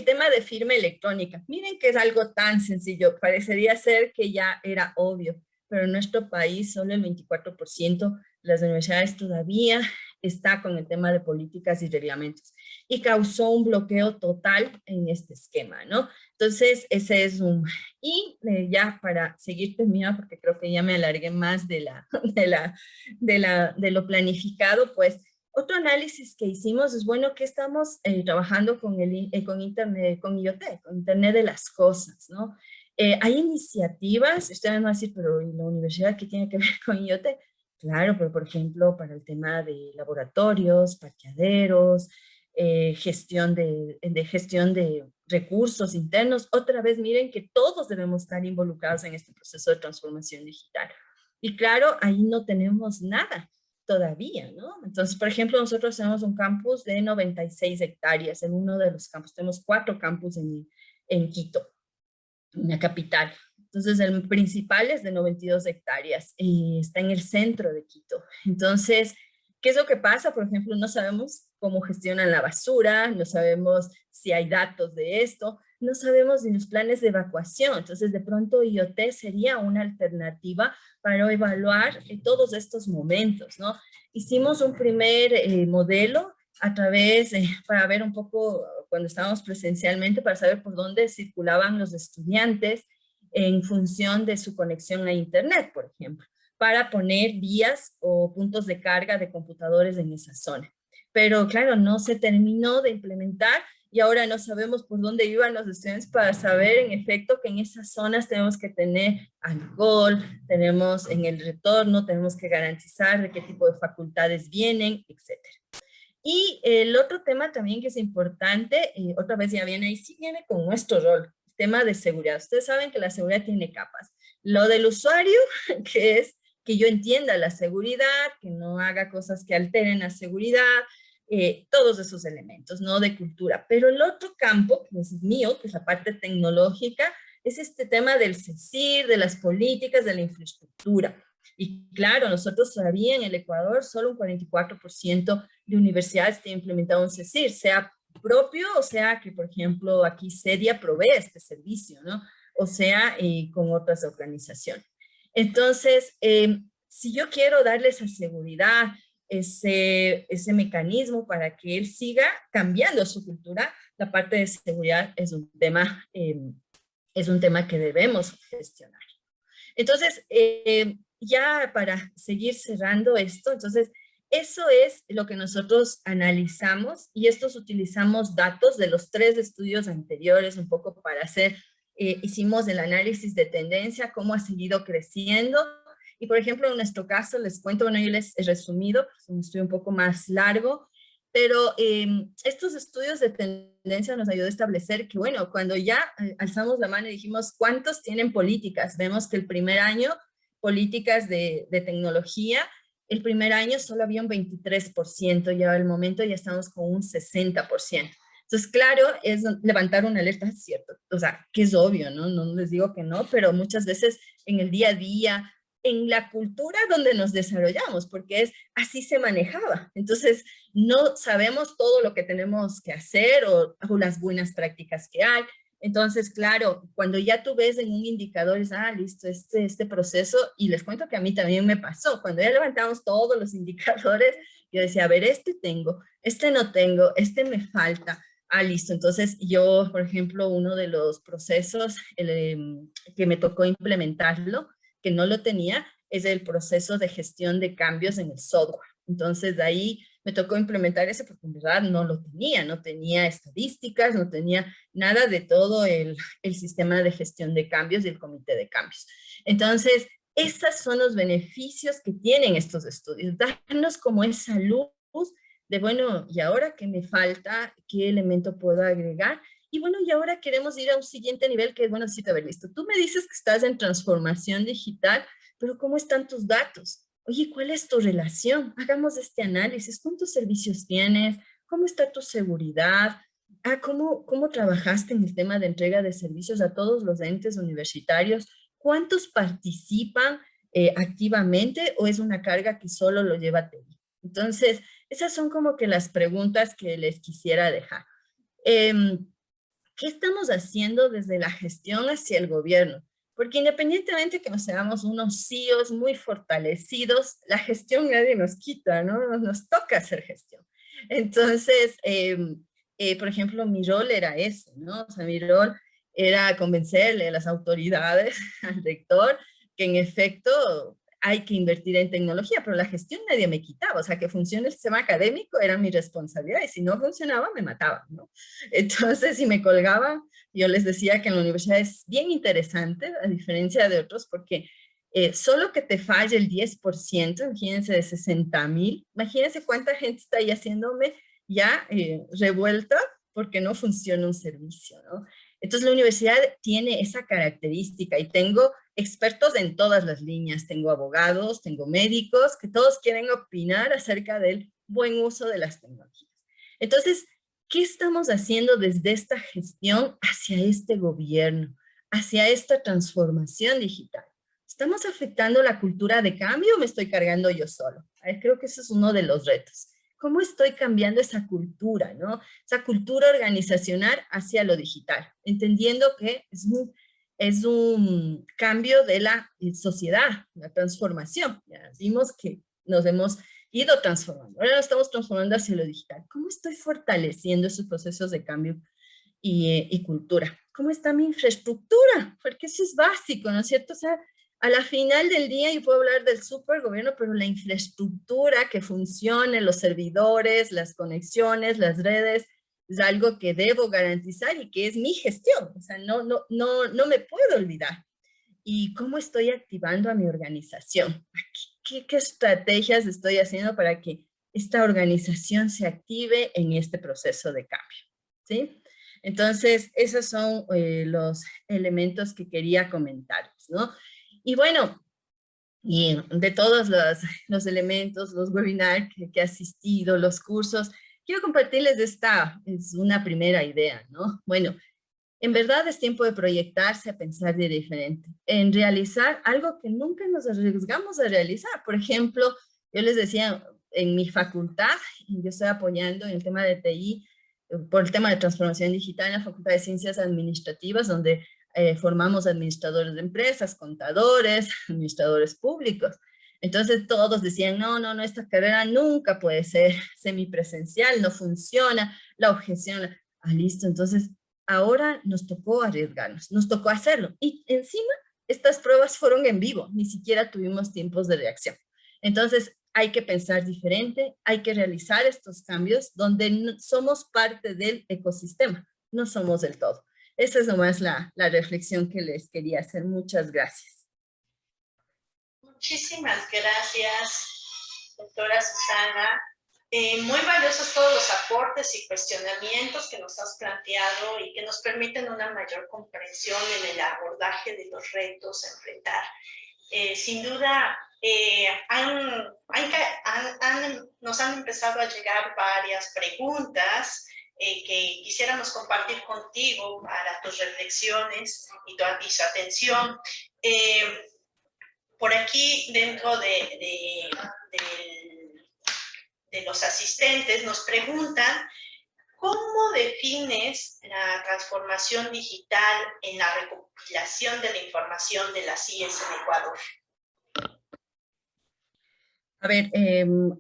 tema de firma electrónica. Miren que es algo tan sencillo. Parecería ser que ya era obvio, pero en nuestro país solo el 24% de las universidades todavía está con el tema de políticas y reglamentos y causó un bloqueo total en este esquema, ¿no? Entonces, ese es un... Y ya para seguir terminando, porque creo que ya me alargué más de lo planificado, pues otro análisis que hicimos es, bueno, que estamos trabajando con Internet, con IoT, con Internet de las cosas, ¿no? Hay iniciativas, ustedes van a decir, pero ¿y la universidad qué tiene que ver con IoT? Claro, pero por ejemplo, para el tema de laboratorios, parqueaderos, gestión de recursos internos, otra vez miren que todos debemos estar involucrados en este proceso de transformación digital. Y claro, ahí no tenemos nada todavía, ¿no? Entonces, por ejemplo, nosotros tenemos un campus de 96 hectáreas en uno de los campus. Tenemos 4 campus en Quito, en la capital. Entonces, el principal es de 92 hectáreas y está en el centro de Quito. Entonces, ¿qué es lo que pasa? Por ejemplo, no sabemos cómo gestionan la basura, no sabemos si hay datos de esto, no sabemos ni los planes de evacuación. Entonces, de pronto, IoT sería una alternativa para evaluar todos estos momentos, ¿no? Hicimos un primer modelo a través, para ver un poco cuando estábamos presencialmente, para saber por dónde circulaban los estudiantes en función de su conexión a Internet, por ejemplo, para poner vías o puntos de carga de computadores en esa zona. Pero claro, no se terminó de implementar y ahora no sabemos por dónde iban los estudiantes para saber en efecto que en esas zonas tenemos que tener alcohol, tenemos en el retorno, tenemos que garantizar de qué tipo de facultades vienen, etcétera. Y el otro tema también que es importante, otra vez ya viene ahí, sí viene con nuestro rol, el tema de seguridad. Ustedes saben que la seguridad tiene capas. Lo del usuario, que es que yo entienda la seguridad, que no haga cosas que alteren la seguridad, todos esos elementos, ¿no? De cultura. Pero el otro campo, que es mío, que es la parte tecnológica, es este tema del CECIR, de las políticas, de la infraestructura. Y claro, nosotros todavía en el Ecuador solo un 44% de universidades tiene implementado un CECIR, sea propio o sea que, por ejemplo, aquí CEDIA provee este servicio, ¿no? O sea, con otras organizaciones. Entonces, si yo quiero darle esa seguridad, ese mecanismo para que él siga cambiando su cultura, la parte de seguridad es un tema que debemos gestionar. Entonces, ya para seguir cerrando esto, entonces, eso es lo que nosotros analizamos y estos utilizamos datos de los 3 estudios anteriores un poco para hacer, hicimos el análisis de tendencia, cómo ha seguido creciendo. Y por ejemplo, en nuestro caso, les cuento, bueno, yo les he resumido, es un estudio un poco más largo, pero estos estudios de tendencia nos ayudó a establecer que, bueno, cuando ya alzamos la mano y dijimos cuántos tienen políticas, vemos que el primer año, políticas de tecnología, el primer año solo había un 23%, ya al momento ya estamos con un 60%. Entonces, claro, es levantar una alerta, es cierto, o sea, que es obvio, ¿no? No les digo que no, pero muchas veces en el día a día, en la cultura donde nos desarrollamos, porque es así se manejaba. Entonces, no sabemos todo lo que tenemos que hacer o las buenas prácticas que hay. Entonces, claro, cuando ya tú ves en un indicador, es, listo, este proceso, y les cuento que a mí también me pasó, cuando ya levantamos todos los indicadores, yo decía, a ver, este tengo, este no tengo, este me falta. Listo. Entonces, yo, por ejemplo, uno de los procesos que me tocó implementarlo, que no lo tenía, es el proceso de gestión de cambios en el software. Entonces, de ahí me tocó implementar ese porque en verdad no lo tenía, no tenía estadísticas, no tenía nada de todo el sistema de gestión de cambios y el comité de cambios. Entonces, esos son los beneficios que tienen estos estudios, darnos como esa luz de, bueno, ¿y ahora qué me falta? ¿Qué elemento puedo agregar? Y bueno, y ahora queremos ir a un siguiente nivel que es, bueno, sí, te ver, listo. Tú me dices que estás en transformación digital, pero ¿cómo están tus datos? Oye, ¿cuál es tu relación? Hagamos este análisis. ¿Cuántos servicios tienes? ¿Cómo está tu seguridad? ¿Cómo trabajaste en el tema de entrega de servicios a todos los entes universitarios? ¿Cuántos participan activamente o es una carga que solo lo lleva TI? Entonces, esas son como que las preguntas que les quisiera dejar. ¿Qué estamos haciendo desde la gestión hacia el gobierno? Porque independientemente que nos seamos unos CEOs muy fortalecidos, la gestión nadie nos quita, ¿no? Nos toca hacer gestión. Entonces, por ejemplo, mi rol era ese, ¿no? O sea, mi rol era convencerle a las autoridades, al rector, que en efecto hay que invertir en tecnología, pero la gestión nadie me quitaba, o sea, que funcione el sistema académico era mi responsabilidad y si no funcionaba me mataban, ¿no? Entonces, si me colgaba, yo les decía que en la universidad es bien interesante, a diferencia de otros, porque solo que te falle el 10%, imagínense de 60,000, imagínense cuánta gente está ahí haciéndome ya revuelta porque no funciona un servicio, ¿no? Entonces la universidad tiene esa característica y tengo expertos en todas las líneas, tengo abogados, tengo médicos, que todos quieren opinar acerca del buen uso de las tecnologías. Entonces, ¿qué estamos haciendo desde esta gestión hacia este gobierno, hacia esta transformación digital? ¿Estamos afectando la cultura de cambio o me estoy cargando yo solo? Creo que eso es uno de los retos. ¿Cómo estoy cambiando esa cultura, ¿no? Esa cultura organizacional hacia lo digital, entendiendo que es un cambio de la sociedad, una transformación. Ya vimos que nos hemos ido transformando, ahora nos estamos transformando hacia lo digital. ¿Cómo estoy fortaleciendo esos procesos de cambio y cultura? ¿Cómo está mi infraestructura? Porque eso es básico, ¿no es cierto? O sea, a la final del día yo puedo hablar del supergobierno, pero la infraestructura que funcione, los servidores, las conexiones, las redes, es algo que debo garantizar y que es mi gestión. O sea, no me puedo olvidar. ¿Y cómo estoy activando a mi organización? ¿Qué estrategias estoy haciendo para que esta organización se active en este proceso de cambio? ¿Sí? Entonces, esos son los elementos que quería comentarles, ¿no? Y bueno, y de todos los elementos, los webinars que he asistido, los cursos, quiero compartirles esta, es una primera idea, ¿no? Bueno, En verdad es tiempo de proyectarse, a pensar de diferente, en realizar algo que nunca nos arriesgamos a realizar. Por ejemplo, yo les decía, en mi facultad, yo estoy apoyando en el tema de TI, por el tema de transformación digital en la Facultad de Ciencias Administrativas, donde formamos administradores de empresas, contadores, administradores públicos. Entonces todos decían, no, no, no, esta carrera nunca puede ser semipresencial, no funciona, la objeción, listo, entonces ahora nos tocó arriesgarnos, nos tocó hacerlo. Y encima, estas pruebas fueron en vivo, ni siquiera tuvimos tiempos de reacción. Entonces, hay que pensar diferente, hay que realizar estos cambios donde somos parte del ecosistema, no somos del todo. Esa es nomás la reflexión que les quería hacer. Muchas gracias. Muchísimas gracias, doctora Susana. Muy valiosos todos los aportes y cuestionamientos que nos has planteado y que nos permiten una mayor comprensión en el abordaje de los retos a enfrentar. Sin duda, nos han empezado a llegar varias preguntas que quisiéramos compartir contigo para tus reflexiones y su atención. Por aquí, dentro de los asistentes, nos preguntan, ¿cómo defines la transformación digital en la recopilación de la información de las CIES en Ecuador? A ver,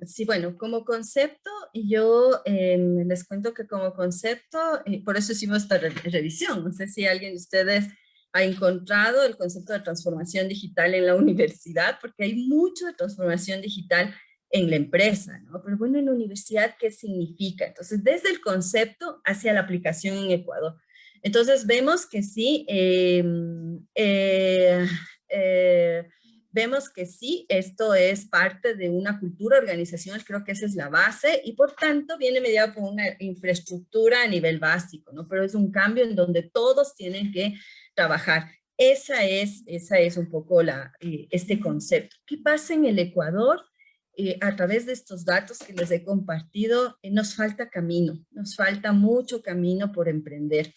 sí, bueno, como concepto, yo les cuento que como concepto, por eso hicimos esta revisión. No sé si alguien de ustedes ha encontrado el concepto de transformación digital en la universidad, porque hay mucho de transformación digital en la empresa, ¿no? Pero bueno, en la universidad, ¿qué significa? Entonces, desde el concepto hacia la aplicación en Ecuador. Entonces, vemos que sí, vemos que sí, esto es parte de una cultura organizacional, creo que esa es la base, y por tanto viene mediado por una infraestructura a nivel básico, ¿no? Pero es un cambio en donde todos tienen que trabajar. Esa es un poco este concepto. ¿Qué pasa en el Ecuador? A través de estos datos que les he compartido, nos falta camino, nos falta mucho camino por emprender.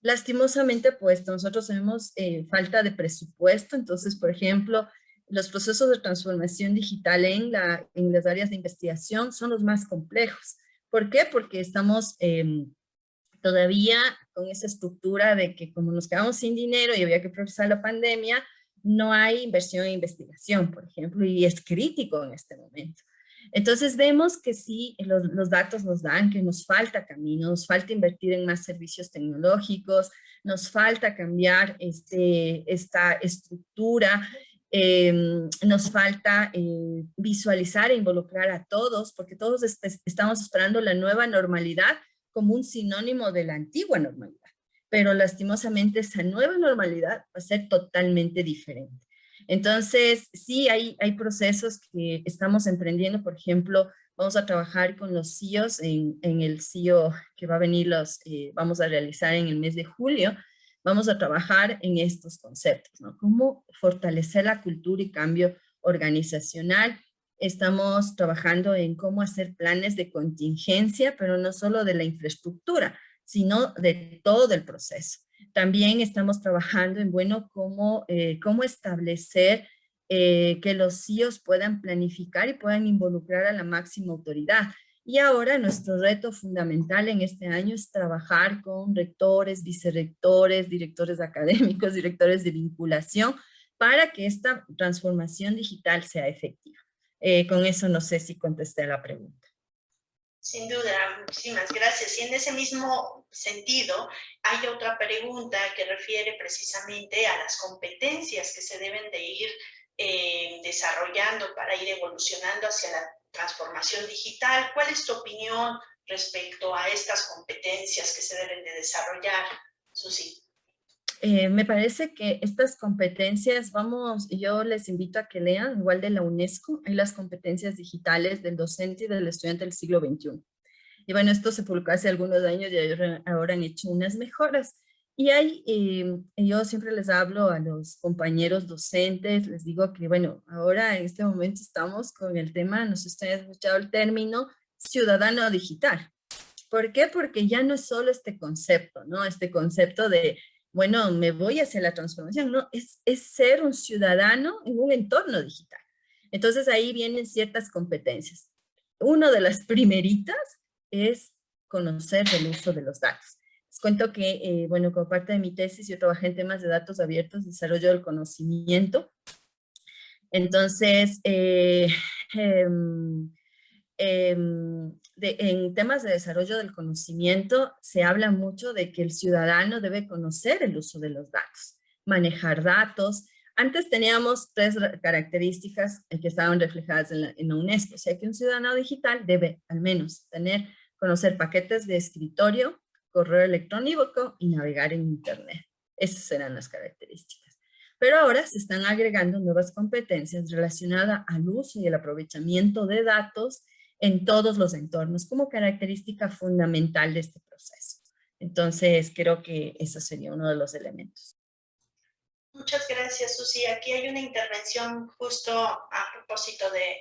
Lastimosamente, pues nosotros tenemos falta de presupuesto, entonces, por ejemplo, los procesos de transformación digital en las áreas de investigación son los más complejos. ¿Por qué? Porque estamos todavía con esa estructura de que como nos quedamos sin dinero y había que procesar la pandemia, no hay inversión en investigación, por ejemplo, y es crítico en este momento. Entonces vemos que sí, los datos nos dan que nos falta camino, nos falta invertir en más servicios tecnológicos, nos falta cambiar esta estructura, nos falta visualizar e involucrar a todos, porque todos estamos esperando la nueva normalidad como un sinónimo de la antigua normalidad, pero lastimosamente esa nueva normalidad va a ser totalmente diferente. Entonces, sí, hay procesos que estamos emprendiendo. Por ejemplo, vamos a trabajar con los CEOs en el CEO que va a venir, vamos a realizar en el mes de julio. Vamos a trabajar en estos conceptos, ¿no? Cómo fortalecer la cultura y cambio organizacional. Estamos trabajando en cómo hacer planes de contingencia, pero no solo de la infraestructura, sino de todo el proceso. También estamos trabajando en, bueno, cómo establecer que los CEOs puedan planificar y puedan involucrar a la máxima autoridad. Y ahora nuestro reto fundamental en este año es trabajar con rectores, vicerrectores, directores académicos, directores de vinculación, para que esta transformación digital sea efectiva. Con eso no sé si contesté la pregunta. Sin duda, muchísimas gracias. Y en ese mismo sentido, hay otra pregunta que refiere precisamente a las competencias que se deben de ir desarrollando para ir evolucionando hacia la transformación digital. ¿Cuál es tu opinión respecto a estas competencias que se deben de desarrollar, Susi? Me parece que estas competencias, yo les invito a que lean, igual de la UNESCO, hay las competencias digitales del docente y del estudiante del siglo XXI. Y bueno, esto se publicó hace algunos años y ahora han hecho unas mejoras. Y yo siempre les hablo a los compañeros docentes, les digo que bueno, ahora en este momento estamos con el tema, no sé si ustedes han escuchado el término, ciudadano digital. ¿Por qué? Porque ya no es solo este concepto, ¿no? Este concepto de, bueno, me voy hacia la transformación, no, es ser un ciudadano en un entorno digital. Entonces ahí vienen ciertas competencias. Una de las primeritas es conocer el uso de los datos. Les cuento que, bueno, como parte de mi tesis, yo trabajé en temas de datos abiertos, desarrollo del conocimiento. Entonces, en temas de desarrollo del conocimiento se habla mucho de que el ciudadano debe conocer el uso de los datos, manejar datos. Antes teníamos tres características que estaban reflejadas en la UNESCO, o sea que un ciudadano digital debe al menos conocer paquetes de escritorio, correo electrónico y navegar en Internet. Esas eran las características. Pero ahora se están agregando nuevas competencias relacionadas al uso y el aprovechamiento de datos en todos los entornos como característica fundamental de este proceso. Entonces, creo que eso sería uno de los elementos. Muchas gracias, Susi. Aquí hay una intervención justo a propósito de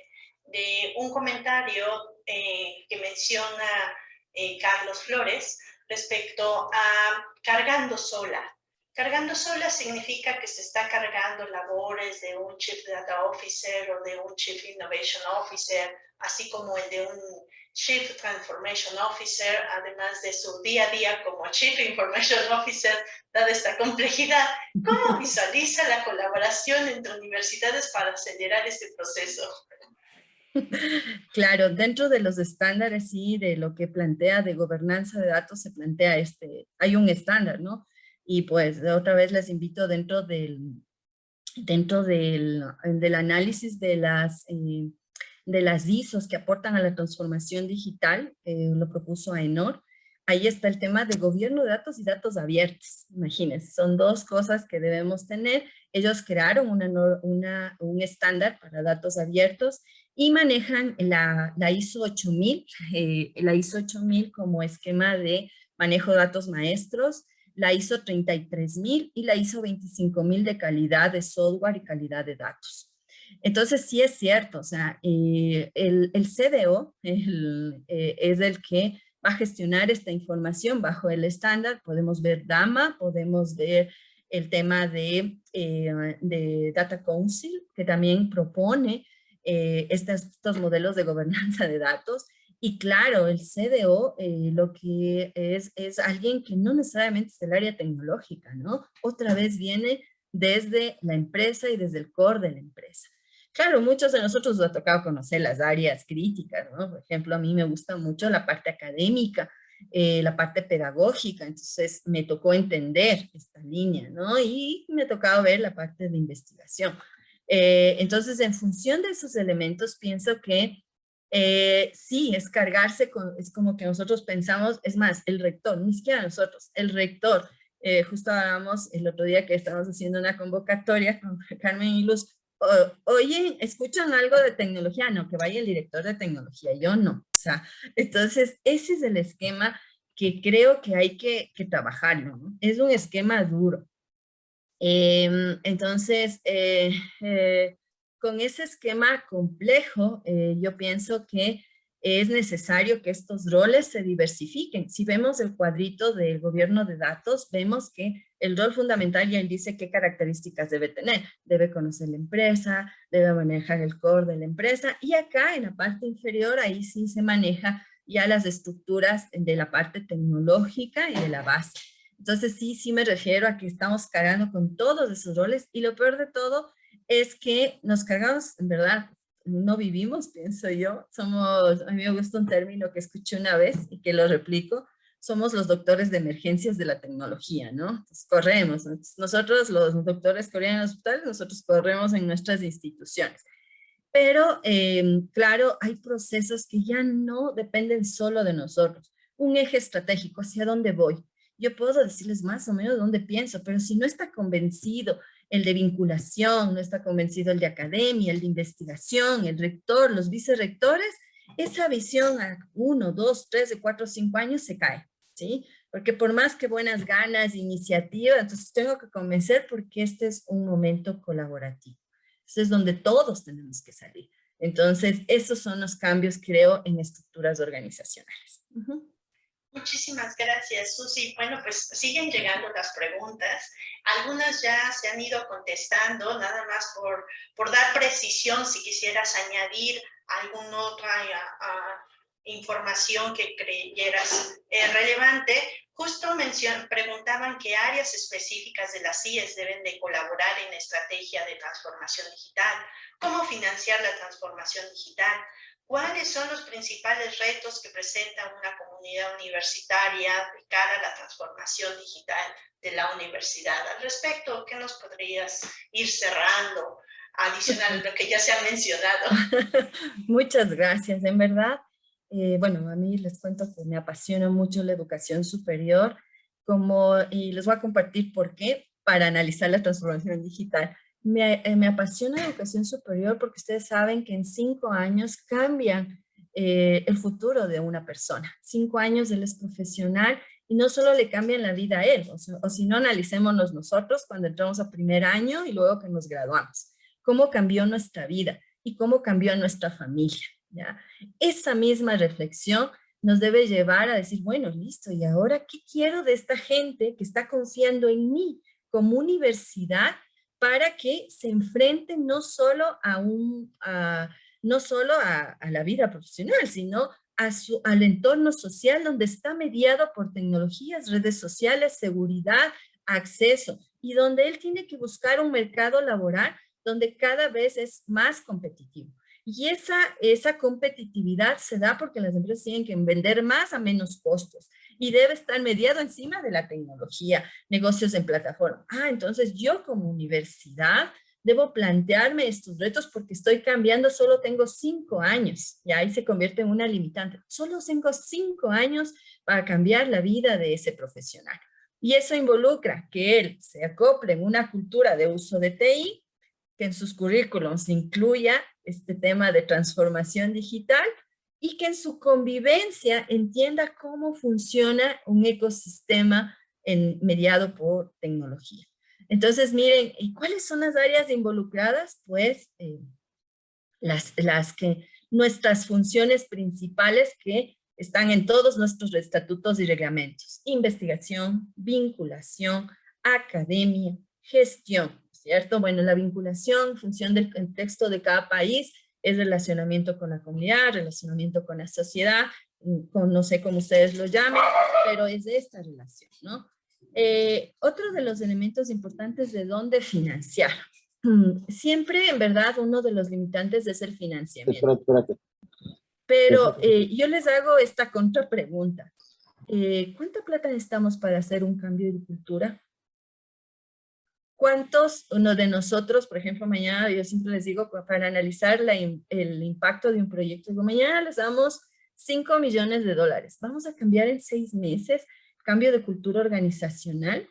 un comentario que menciona Carlos Flores respecto a cargando sola. Cargando sola significa que se está cargando labores de un Chief Data Officer o de un Chief Innovation Officer, así como el de un Chief Transformation Officer, además de su día a día como Chief Information Officer, dada esta complejidad. ¿Cómo visualiza la colaboración entre universidades para acelerar este proceso? Claro, dentro de los estándares y de lo que plantea de gobernanza de datos, se plantea hay un estándar, ¿no? Y pues otra vez les invito dentro del análisis de las ISOs que aportan a la transformación digital, lo propuso AENOR. Ahí está el tema de gobierno de datos y datos abiertos. Imagínense, son dos cosas que debemos tener. Ellos crearon un estándar para datos abiertos y manejan la ISO 8000, la ISO 8000 como esquema de manejo de datos maestros, la ISO 33000 y la ISO 25000 de calidad de software y calidad de datos. Entonces, sí es cierto, o sea, el CDO es el que va a gestionar esta información bajo el estándar. Podemos ver DAMA, podemos ver el tema de Data Council, que también propone estos modelos de gobernanza de datos. Y claro, el CDO lo que es alguien que no necesariamente es del área tecnológica, ¿no? Otra vez viene desde la empresa y desde el core de la empresa. Claro, muchos de nosotros nos ha tocado conocer las áreas críticas, ¿no? Por ejemplo, a mí me gusta mucho la parte académica, la parte pedagógica, entonces me tocó entender esta línea, ¿no? Y me ha tocado ver la parte de investigación. Entonces, en función de esos elementos, pienso que sí, es cargarse, es como que nosotros pensamos, es más, el rector, ni siquiera nosotros, el rector, justo hablábamos el otro día que estábamos haciendo una convocatoria con Carmen y Luz, oye, ¿escuchan algo de tecnología? No, que vaya el director de tecnología, yo no. O sea, entonces ese es el esquema que creo que hay que trabajarlo, ¿no? Es un esquema duro. Entonces, con ese esquema complejo, yo pienso que es necesario que estos roles se diversifiquen. Si vemos el cuadrito del gobierno de datos, vemos que el rol fundamental ya él dice qué características debe tener. Debe conocer la empresa, debe manejar el core de la empresa, y acá en la parte inferior, ahí sí se maneja ya las estructuras de la parte tecnológica y de la base. Entonces sí me refiero a que estamos cargando con todos esos roles, y lo peor de todo es que nos cargamos, en verdad, no vivimos, pienso yo. A mí me gusta un término que escuché una vez y que lo replico, somos los doctores de emergencias de la tecnología, ¿no? Entonces corremos, nosotros los doctores corren en los hospitales, nosotros corremos en nuestras instituciones. Pero, claro, hay procesos que ya no dependen solo de nosotros. Un eje estratégico, ¿hacia dónde voy? Yo puedo decirles más o menos dónde pienso, pero si no está convencido el de vinculación, no está convencido el de academia, el de investigación, el rector, los vicerrectores, esa visión a 1, 2, 3, 4, 5 años se cae, ¿sí? Porque por más que buenas ganas, iniciativa, entonces tengo que convencer porque este es un momento colaborativo. Este es donde todos tenemos que salir. Entonces, esos son los cambios, creo, en estructuras organizacionales. Muchísimas gracias, Susi. Bueno, pues siguen llegando las preguntas. Algunas ya se han ido contestando, nada más por dar precisión, si quisieras añadir alguna otra información que creyeras relevante. Justo preguntaban qué áreas específicas de las CIES deben de colaborar en la estrategia de transformación digital, cómo financiar la transformación digital, cuáles son los principales retos que presenta una comunidad universitaria de cara a la transformación digital de la universidad. Al respecto, ¿qué nos podrías ir cerrando, adicional a lo que ya se ha mencionado? Muchas gracias, en verdad. Bueno, a mí les cuento que me apasiona mucho la educación superior, y les voy a compartir por qué, para analizar la transformación digital. Me apasiona la educación superior porque ustedes saben que en 5 años cambian el futuro de una persona. 5 años él es profesional y no solo le cambian la vida a él, o si no, analicémonos nosotros cuando entramos a primer año y luego que nos graduamos. ¿Cómo cambió nuestra vida y cómo cambió nuestra familia? ¿Ya? Esa misma reflexión nos debe llevar a decir, bueno, listo, ¿y ahora qué quiero de esta gente que está confiando en mí como universidad para que se enfrenten no solo a la vida profesional, sino al entorno social donde está mediado por tecnologías, redes sociales, seguridad, acceso, y donde él tiene que buscar un mercado laboral donde cada vez es más competitivo. Y esa competitividad se da porque las empresas tienen que vender más a menos costos y debe estar mediado encima de la tecnología, negocios en plataforma. Entonces yo como universidad debo plantearme estos retos porque estoy cambiando, solo tengo 5 años, y ahí se convierte en una limitante. Solo tengo 5 años para cambiar la vida de ese profesional. Y eso involucra que él se acople en una cultura de uso de TI, que en sus currículums incluya este tema de transformación digital y que en su convivencia entienda cómo funciona un ecosistema mediado por tecnología. Entonces, miren, ¿y cuáles son las áreas involucradas? Pues nuestras funciones principales que están en todos nuestros estatutos y reglamentos: investigación, vinculación, academia, gestión, ¿cierto? Bueno, la vinculación, en función del contexto de cada país, es relacionamiento con la comunidad, relacionamiento con la sociedad, no sé cómo ustedes lo llamen, pero es de esta relación, ¿no? Otro de los elementos importantes de dónde financiar. Siempre, en verdad, uno de los limitantes es el financiamiento. Espérate. Pero yo les hago esta contrapregunta. ¿Cuánta plata necesitamos para hacer un cambio de cultura? ¿Cuántos uno de nosotros, por ejemplo, mañana, yo siempre les digo, para analizar el impacto de un proyecto, digo, mañana les damos $5 millones, ¿vamos a cambiar en 6 meses cambio de cultura organizacional?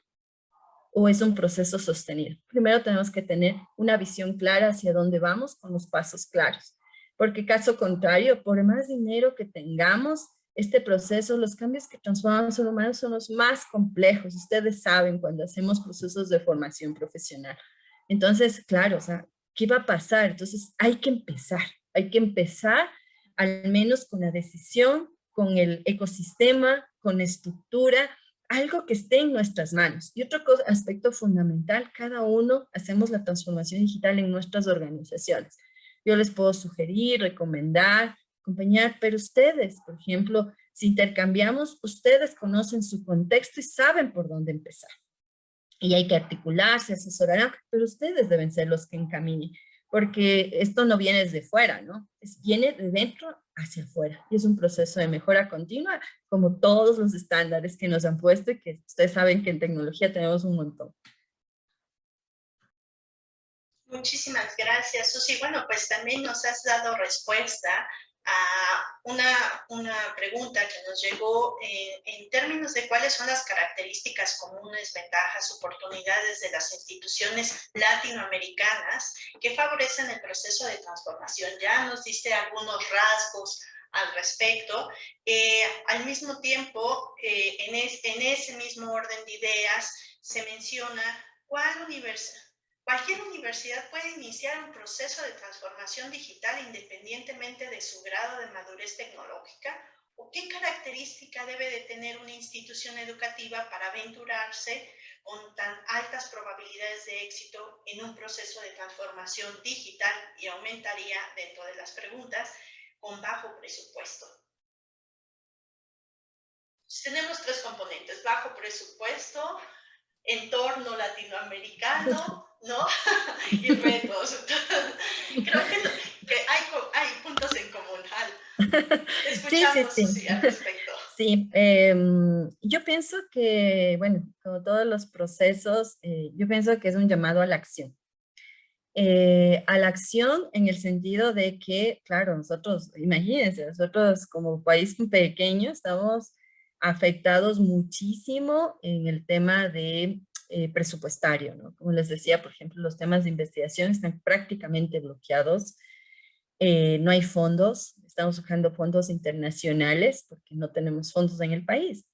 ¿O es un proceso sostenido? Primero tenemos que tener una visión clara hacia dónde vamos con los pasos claros. Porque caso contrario, por más dinero que tengamos, este proceso, los cambios que transforman al ser humano son los más complejos. Ustedes saben cuando hacemos procesos de formación profesional. Entonces, claro, o sea, ¿qué va a pasar? Entonces, hay que empezar al menos con la decisión, con el ecosistema, con estructura, algo que esté en nuestras manos. Y otro aspecto fundamental, cada uno hacemos la transformación digital en nuestras organizaciones. Yo les puedo sugerir, recomendar, acompañar, pero ustedes, por ejemplo, si intercambiamos, ustedes conocen su contexto y saben por dónde empezar. Y hay que articularse, asesorarán, pero ustedes deben ser los que encaminen, porque esto no viene desde fuera, ¿no? Viene de dentro hacia afuera. Y es un proceso de mejora continua, como todos los estándares que nos han puesto y que ustedes saben que en tecnología tenemos un montón. Muchísimas gracias, Susi. Bueno, pues también nos has dado respuesta a una pregunta que nos llegó en términos de cuáles son las características comunes, ventajas, oportunidades de las instituciones latinoamericanas que favorecen el proceso de transformación. Ya nos diste algunos rasgos al respecto. Al mismo tiempo, en ese mismo orden de ideas, se menciona cualquier universidad puede iniciar un proceso de transformación digital independientemente de su grado de madurez tecnológica, ¿O qué característica debe de tener una institución educativa para aventurarse con tan altas probabilidades de éxito en un proceso de transformación digital? Y aumentaría dentro de las preguntas, con bajo presupuesto. Tenemos tres componentes: bajo presupuesto, entorno latinoamericano, ¿no? Y retos. Creo que hay puntos en común. Te Sí, sí, escuchamos, sí. Susi, al respecto. Sí, yo pienso que, bueno, como todos los procesos, yo pienso que es un llamado a la acción. A la acción en el sentido de que, claro, nosotros, imagínense, nosotros como país pequeño estamos afectados muchísimo en el tema de presupuestario, ¿no? Como les decía, por ejemplo, los temas de investigación están prácticamente bloqueados. No hay fondos, estamos buscando fondos internacionales porque no tenemos fondos en el país.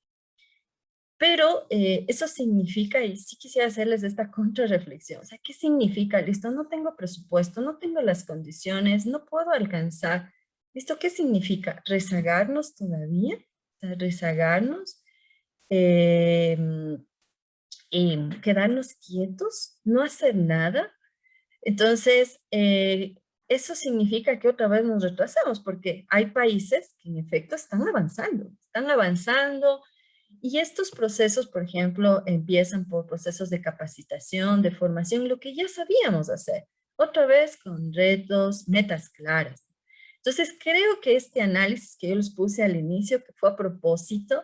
Pero eso significa, y sí quisiera hacerles esta contrarreflexión, o sea, ¿qué significa? Listo, no tengo presupuesto, no tengo las condiciones, no puedo alcanzar. ¿Listo? ¿Qué significa? ¿Rezagarnos todavía? O sea, rezagarnos, eh, quedarnos quietos, no hacer nada. Entonces, eso significa que otra vez nos retrasamos, porque hay países que en efecto están avanzando, y estos procesos, por ejemplo, empiezan por procesos de capacitación, de formación, lo que ya sabíamos hacer, otra vez con retos, metas claras. Entonces, creo que este análisis que yo les puse al inicio, que fue a propósito,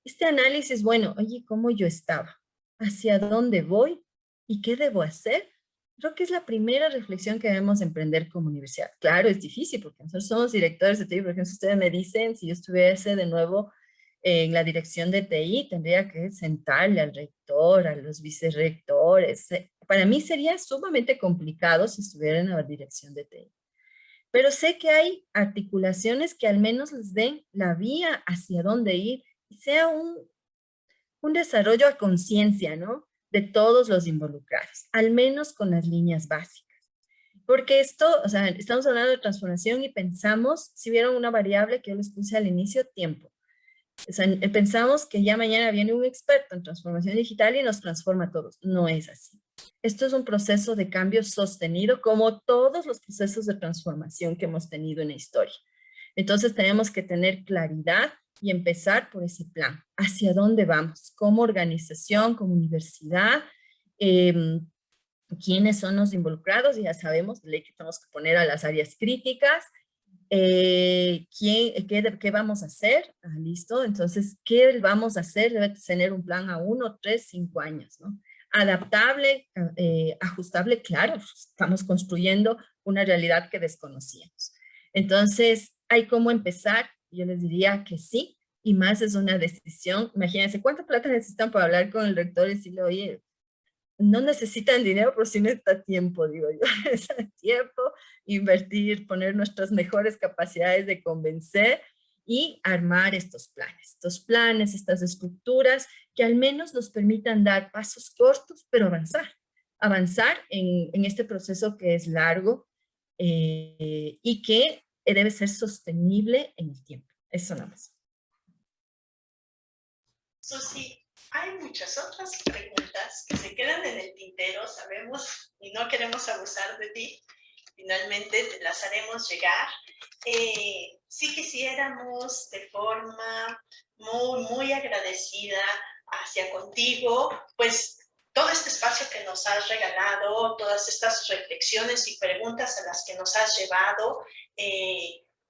este análisis, bueno, oye, ¿cómo yo estaba? ¿Hacia dónde voy? ¿Y qué debo hacer? Creo que es la primera reflexión que debemos emprender como universidad. Claro, es difícil porque nosotros somos directores de TI, por ejemplo, si ustedes me dicen, si yo estuviese de nuevo en la dirección de TI, tendría que sentarle al rector, a los vicerrectores. Para mí sería sumamente complicado si estuviera en la dirección de TI. Pero sé que hay articulaciones que al menos les den la vía hacia dónde ir y sea un desarrollo a conciencia, ¿no? De todos los involucrados, al menos con las líneas básicas. Porque esto, o sea, estamos hablando de transformación y pensamos, si vieron una variable que yo les puse al inicio, tiempo. O sea, pensamos que ya mañana viene un experto en transformación digital y nos transforma a todos. No es así. Esto es un proceso de cambio sostenido, como todos los procesos de transformación que hemos tenido en la historia. Entonces tenemos que tener claridad y empezar por ese plan. ¿Hacia dónde vamos? Como organización, como universidad, quiénes son los involucrados, ya sabemos, de ley que tenemos que poner a las áreas críticas, ¿qué vamos a hacer? Listo, entonces, ¿qué vamos a hacer? Debe tener un plan a 1, 3, 5 años, ¿no? Adaptable, ajustable, claro, estamos construyendo una realidad que desconocíamos. Entonces, hay cómo empezar, yo les diría que sí, y más es una decisión. Imagínense, ¿cuánta plata necesitan para hablar con el rector y decirle, oye, no necesitan dinero, pero sí necesita tiempo, digo yo. Necesita tiempo, invertir, poner nuestras mejores capacidades de convencer y armar estos planes, estas estructuras que al menos nos permitan dar pasos cortos, pero avanzar en este proceso que es largo y que debe ser sostenible en el tiempo. Eso nada más. Susi, hay muchas otras preguntas que se quedan en el tintero, sabemos, y no queremos abusar de ti. Finalmente te las haremos llegar. Sí quisiéramos de forma muy agradecida hacia contigo, pues todo este espacio que nos has regalado, todas estas reflexiones y preguntas a las que nos has llevado,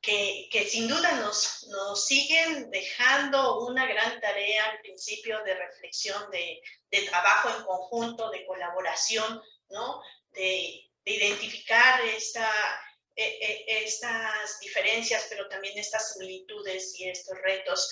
que sin duda nos siguen dejando una gran tarea al principio de reflexión, de trabajo en conjunto, de colaboración, ¿no? De identificar estas diferencias, pero también estas similitudes y estos retos.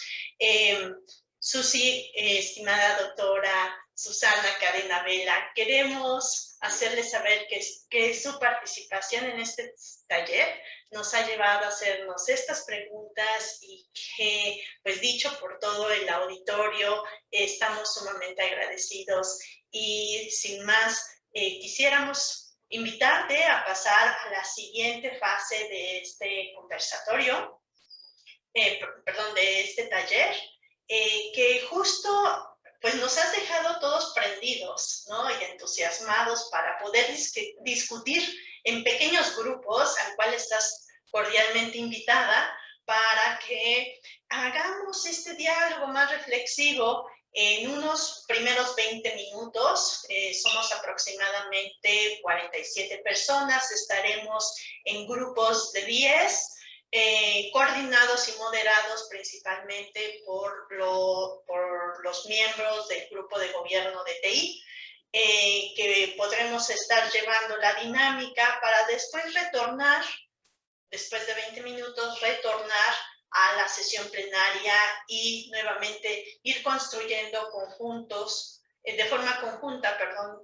Susi, estimada doctora Susana Cadena Vela, queremos hacerles saber que su participación en este taller nos ha llevado a hacernos estas preguntas y que, pues dicho por todo el auditorio, estamos sumamente agradecidos. Y sin más, quisiéramos invitarte a pasar a la siguiente fase de este conversatorio, de sobre este taller, que justo pues nos has dejado todos prendidos, ¿no? Y entusiasmados para poder discutir en pequeños grupos, al cual estás cordialmente invitada, para que hagamos este diálogo más reflexivo en unos primeros 20 minutos. Somos aproximadamente 47 personas, estaremos en grupos de 10, coordinados y moderados principalmente por los miembros del grupo de gobierno de TI, que podremos estar llevando la dinámica para después retornar, después de 20 minutos, retornar a la sesión plenaria y nuevamente ir construyendo conjuntos, de forma conjunta, perdón,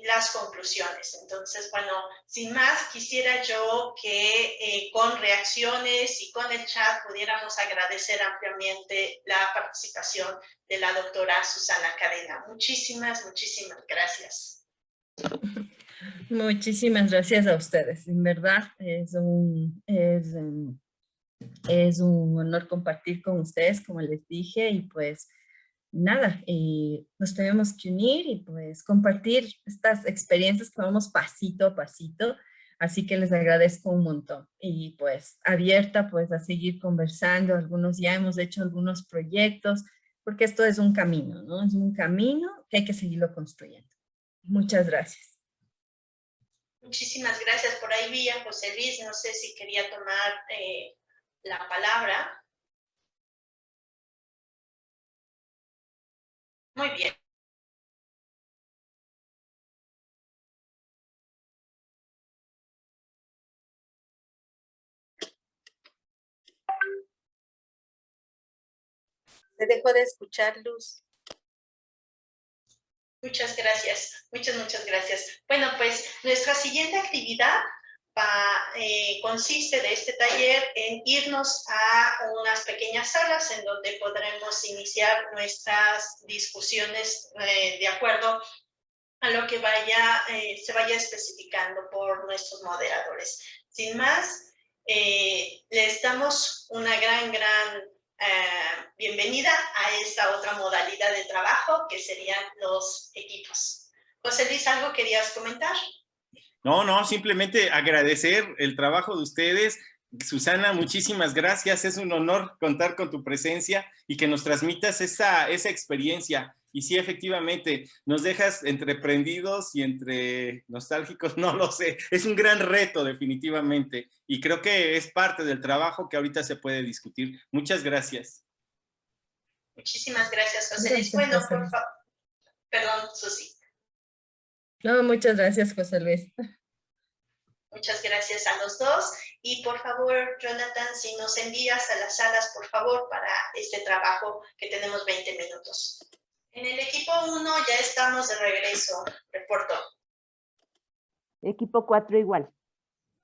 las conclusiones. Entonces, bueno, sin más, quisiera yo que con reacciones y con el chat pudiéramos agradecer ampliamente la participación de la doctora Susana Cadena. Muchísimas, muchísimas gracias. Muchísimas gracias a ustedes. En verdad es un honor compartir con ustedes, como les dije, y pues nada, nos tenemos que unir y pues compartir estas experiencias que vamos pasito a pasito. Así que les agradezco un montón y pues abierta pues a seguir conversando. Algunos ya hemos hecho algunos proyectos porque esto es un camino, ¿no? Es un camino que hay que seguirlo construyendo. Muchas gracias. Muchísimas gracias. Por ahí vi a José Luis, no sé si quería tomar la palabra. Muy bien. Se dejó de escuchar, Luz. Muchas gracias, muchas gracias. Bueno, pues nuestra siguiente actividad consiste de este taller en irnos a unas pequeñas salas en donde podremos iniciar nuestras discusiones de acuerdo a lo que se vaya especificando por nuestros moderadores. Sin más, les damos una gran bienvenida a esta otra modalidad de trabajo que serían los equipos. José Luis, ¿algo querías comentar? No, simplemente agradecer el trabajo de ustedes. Susana, muchísimas gracias. Es un honor contar con tu presencia y que nos transmitas esa experiencia. Y sí, efectivamente, nos dejas entre prendidos y entre nostálgicos, no lo sé. Es un gran reto, definitivamente. Y creo que es parte del trabajo que ahorita se puede discutir. Muchas gracias. Muchísimas gracias, José Luis. Bueno, por favor. Perdón, Susi. No, muchas gracias, José Luis. Muchas gracias a los dos. Y por favor, Jonathan, si nos envías a las salas, por favor, para este trabajo que tenemos 20 minutos. En el equipo 1 ya estamos de regreso. Reporto. Equipo 4 igual.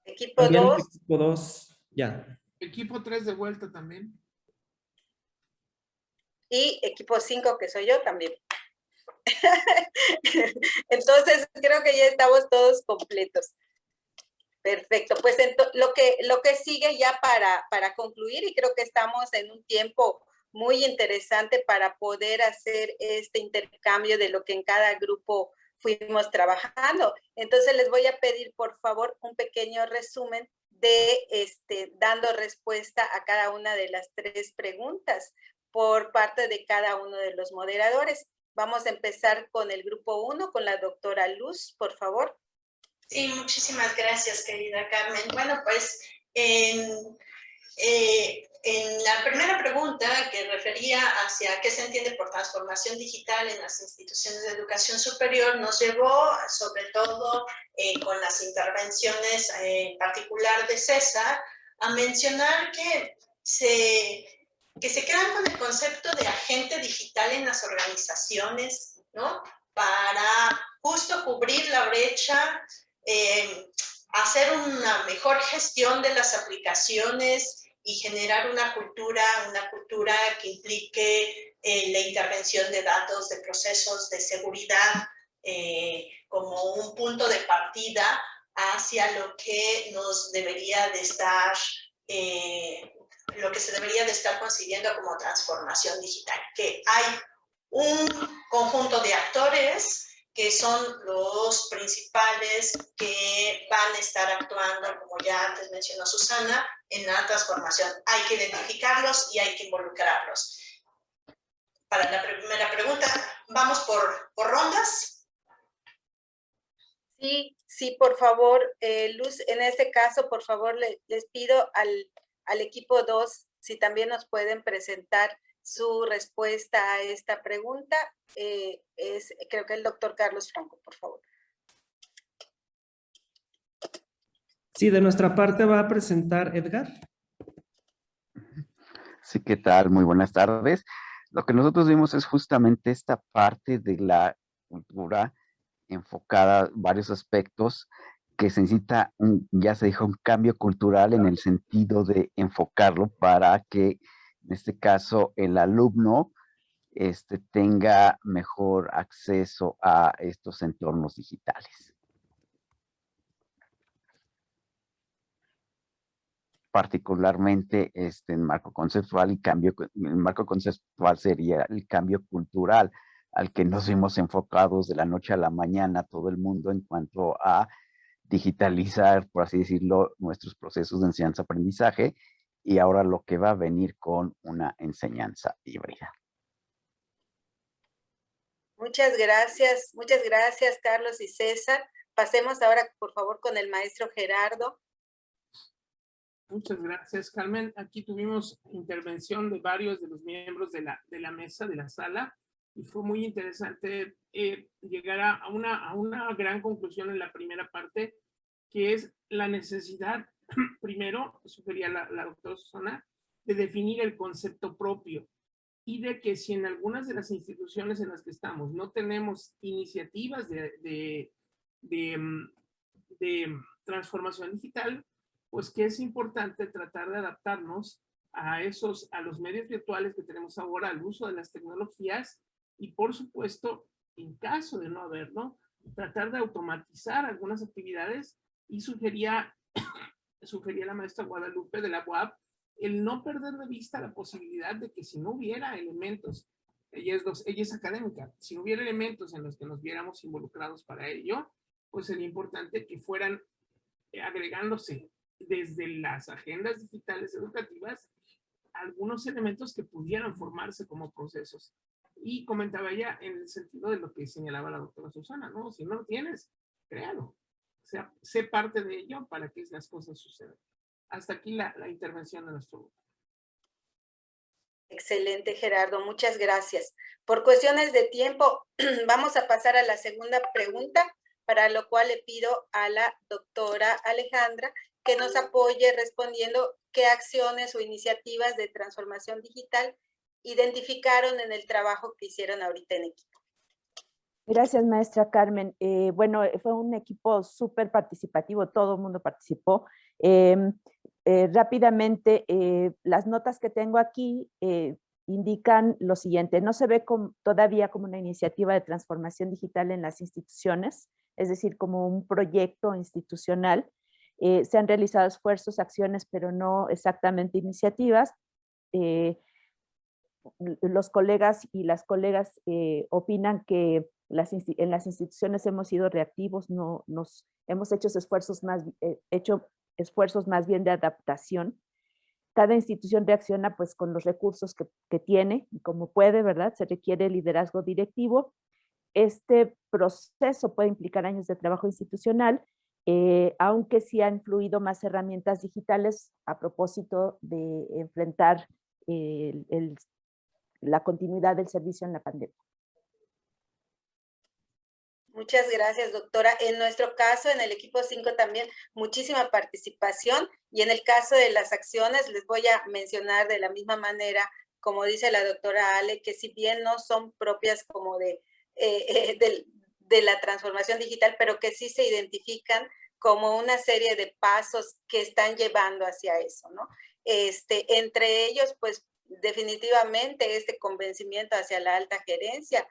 Equipo 2. Equipo 2, ya. Equipo 3 de vuelta también. Y equipo 5, que soy yo también. Entonces, creo que ya estamos todos completos. Perfecto, pues lo que sigue ya para concluir, y creo que estamos en un tiempo muy interesante para poder hacer este intercambio de lo que en cada grupo fuimos trabajando. Entonces les voy a pedir, por favor, un pequeño resumen de dando respuesta a cada una de las 3 preguntas por parte de cada uno de los moderadores. Vamos a empezar con el grupo 1, con la doctora Luz, por favor. Sí, muchísimas gracias, querida Carmen. Bueno, pues en la primera pregunta que refería hacia qué se entiende por transformación digital en las instituciones de educación superior, nos llevó, sobre todo con las intervenciones en particular de César, a mencionar que se quedan con el concepto de agente digital en las organizaciones, ¿no? Para justo cubrir la brecha, hacer una mejor gestión de las aplicaciones y generar una cultura que implique la intervención de datos, de procesos de seguridad como un punto de partida hacia lo que nos debería de estar lo que se debería de estar concibiendo como transformación digital, que hay un conjunto de actores que son los principales que van a estar actuando, como ya antes mencionó Susana, en la transformación. Hay que identificarlos y hay que involucrarlos. Para la primera pregunta, vamos por rondas. Sí, por favor, Luz, en este caso, por favor, les pido al equipo 2 si también nos pueden presentar su respuesta a esta pregunta. Creo que el doctor Carlos Franco, por favor. Sí, de nuestra parte va a presentar Edgar. Sí, ¿qué tal? Muy buenas tardes. Lo que nosotros vimos es justamente esta parte de la cultura enfocada en varios aspectos que se necesita, ya se dijo, un cambio cultural en el sentido de enfocarlo para que, en este caso, el alumno tenga mejor acceso a estos entornos digitales. Particularmente en marco conceptual el marco conceptual sería el cambio cultural al que nos vimos enfocados de la noche a la mañana todo el mundo en cuanto a digitalizar, por así decirlo, nuestros procesos de enseñanza-aprendizaje y ahora lo que va a venir con una enseñanza híbrida. Muchas gracias, Carlos y César. Pasemos ahora, por favor, con el maestro Gerardo. Muchas gracias, Carmen. Aquí tuvimos intervención de varios de los miembros de la mesa, de la sala, y fue muy interesante llegar a una gran conclusión en la primera parte, que es la necesidad, primero, sugería la doctora Susana, de definir el concepto propio y de que si en algunas de las instituciones en las que estamos no tenemos iniciativas de transformación digital, pues que es importante tratar de adaptarnos a los medios virtuales que tenemos ahora, al uso de las tecnologías y, por supuesto, en caso de no haberlo, tratar de automatizar algunas actividades y sugería la maestra Guadalupe de la UAP el no perder de vista la posibilidad de que si no hubiera elementos, ella es académica, si no hubiera elementos en los que nos viéramos involucrados para ello, pues sería importante que fueran agregándose desde las agendas digitales educativas algunos elementos que pudieran formarse como procesos. Y comentaba ella en el sentido de lo que señalaba la doctora Susana, ¿no? Si no lo tienes, créalo. O sea, sé parte de ello para que las cosas sucedan. Hasta aquí la intervención de nuestro grupo. Excelente, Gerardo. Muchas gracias. Por cuestiones de tiempo, vamos a pasar a la segunda pregunta, para lo cual le pido a la doctora Alejandra que nos apoye respondiendo qué acciones o iniciativas de transformación digital identificaron en el trabajo que hicieron ahorita en equipo. Gracias, maestra Carmen. Bueno, fue un equipo súper participativo, todo el mundo participó. Rápidamente, las notas que tengo aquí indican lo siguiente: no se ve todavía como una iniciativa de transformación digital en las instituciones, es decir, como un proyecto institucional. Se han realizado esfuerzos, acciones, pero no exactamente iniciativas. Los colegas y las colegas opinan que en las instituciones hemos sido reactivos, hemos hecho esfuerzos más bien de adaptación. Cada institución reacciona pues con los recursos que tiene y como puede, ¿verdad? Se requiere liderazgo directivo. Este proceso puede implicar años de trabajo institucional, aunque sí han fluido más herramientas digitales a propósito de enfrentar la continuidad del servicio en la pandemia. Muchas gracias, doctora. En nuestro caso, en el equipo 5 también, muchísima participación. Y en el caso de las acciones, les voy a mencionar de la misma manera, como dice la doctora Ale, que si bien no son propias como de la transformación digital, pero que sí se identifican como una serie de pasos que están llevando hacia eso, ¿no? Entre ellos, pues, definitivamente este convencimiento hacia la alta gerencia.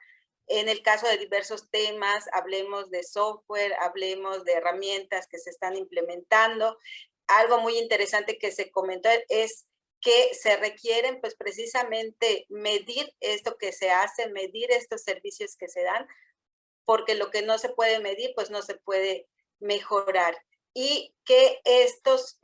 En el caso de diversos temas, hablemos de software, hablemos de herramientas que se están implementando. Algo muy interesante que se comentó es que se requieren pues precisamente medir esto que se hace, medir estos servicios que se dan, porque lo que no se puede medir pues no se puede mejorar. Y que estos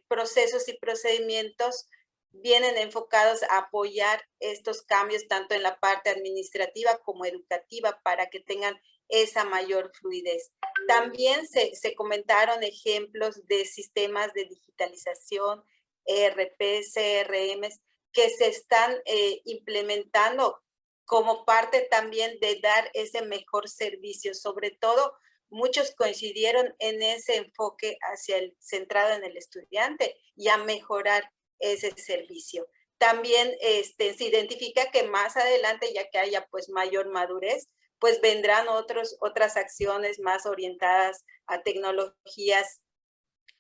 procesos y procedimientos vienen enfocados a apoyar estos cambios tanto en la parte administrativa como educativa para que tengan esa mayor fluidez. También se comentaron ejemplos de sistemas de digitalización, ERP, CRMs, que se están implementando como parte también de dar ese mejor servicio. Sobre todo, muchos coincidieron en ese enfoque hacia el centrado en el estudiante y a mejorar ese servicio. También se identifica que más adelante, ya que haya pues mayor madurez, pues vendrán otras acciones más orientadas a tecnologías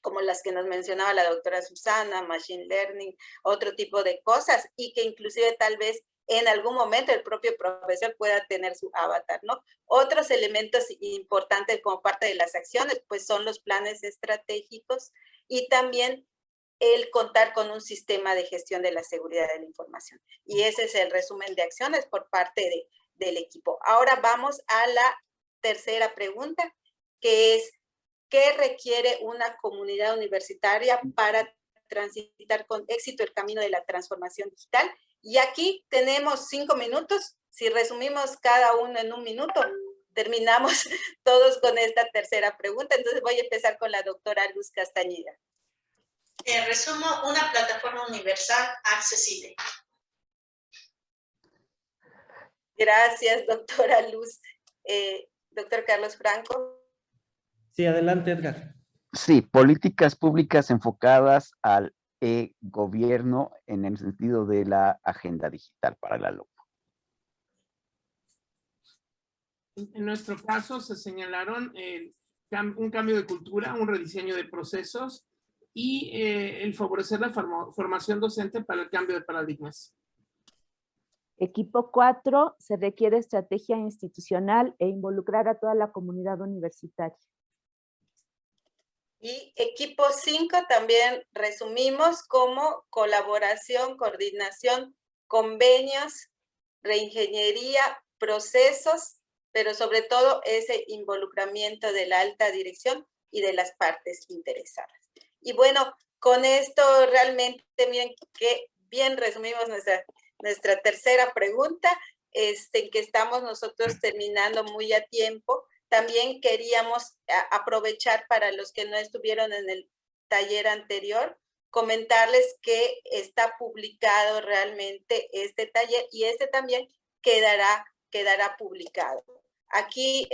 como las que nos mencionaba la doctora Susana, machine learning, otro tipo de cosas, y que inclusive tal vez en algún momento el propio profesor pueda tener su avatar, ¿no? Otros elementos importantes como parte de las acciones, pues son los planes estratégicos y también el contar con un sistema de gestión de la seguridad de la información. Y ese es el resumen de acciones por parte del equipo. Ahora vamos a la tercera pregunta, que es, ¿qué requiere una comunidad universitaria para transitar con éxito el camino de la transformación digital? Y aquí tenemos 5 minutos. Si resumimos cada uno en 1 minuto, terminamos todos con esta tercera pregunta. Entonces voy a empezar con la doctora Luz Castañeda. Resumo, una plataforma universal accesible. Gracias, doctora Luz. Doctor Carlos Franco. Sí, adelante, Edgar. Sí, políticas públicas enfocadas al e-gobierno en el sentido de la agenda digital para el alumno. En nuestro caso se señalaron un cambio de cultura, un rediseño de procesos y el favorecer la formación docente para el cambio de paradigmas. Equipo 4, se requiere estrategia institucional e involucrar a toda la comunidad universitaria. Y equipo 5 también resumimos como colaboración, coordinación, convenios, reingeniería, procesos, pero sobre todo ese involucramiento de la alta dirección y de las partes interesadas. Y bueno, con esto realmente bien resumimos nuestra tercera pregunta, que estamos nosotros terminando muy a tiempo. También queríamos aprovechar para los que no estuvieron en el taller anterior, comentarles que está publicado realmente este taller y este también quedará publicado. Aquí,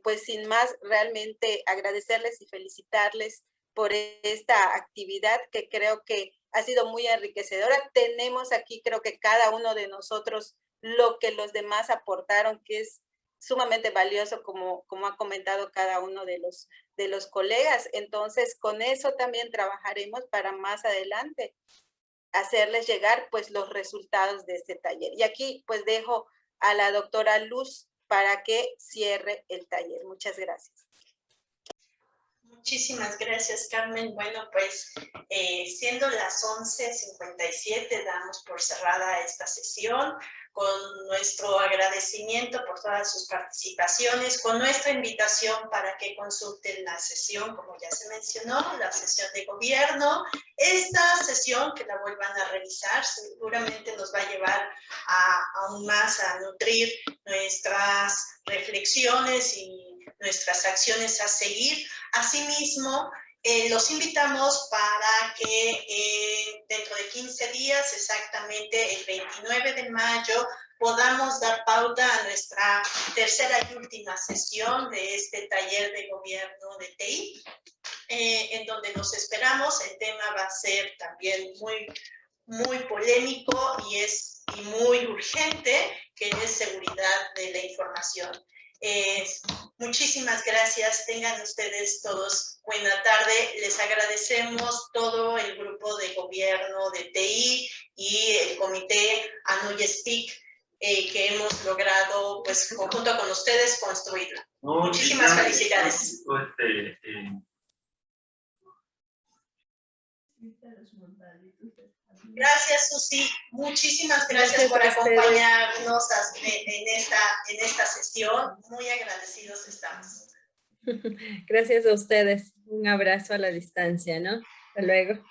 pues sin más, realmente agradecerles y felicitarles por esta actividad que creo que ha sido muy enriquecedora. Tenemos aquí, creo que cada uno de nosotros, lo que los demás aportaron, que es sumamente valioso, como ha comentado cada uno de los colegas. Entonces, con eso también trabajaremos para más adelante hacerles llegar pues los resultados de este taller. Y aquí pues dejo a la doctora Luz para que cierre el taller. Muchas gracias. Muchísimas gracias, Carmen. Bueno, pues siendo las 11:57, damos por cerrada esta sesión con nuestro agradecimiento por todas sus participaciones, con nuestra invitación para que consulten la sesión, como ya se mencionó, la sesión de gobierno. Esta sesión, que la vuelvan a revisar, seguramente nos va a llevar aún más a nutrir nuestras reflexiones y nuestras acciones a seguir. Asimismo, los invitamos para que dentro de 15 días, exactamente el 29 de mayo, podamos dar pauta a nuestra tercera y última sesión de este taller de gobierno de TI, en donde los esperamos. El tema va a ser también muy polémico y muy urgente, que es seguridad de la información. Muchísimas gracias, tengan ustedes todos buena tarde. Les agradecemos todo el grupo de gobierno de TI y el comité ANUYESPIC que hemos logrado, pues, conjunto con ustedes, construirlo. Muchísimas felicidades. Gracias, Susi. Muchísimas gracias por acompañarnos en esta sesión. Muy agradecidos estamos. Gracias a ustedes. Un abrazo a la distancia, ¿no? Hasta luego.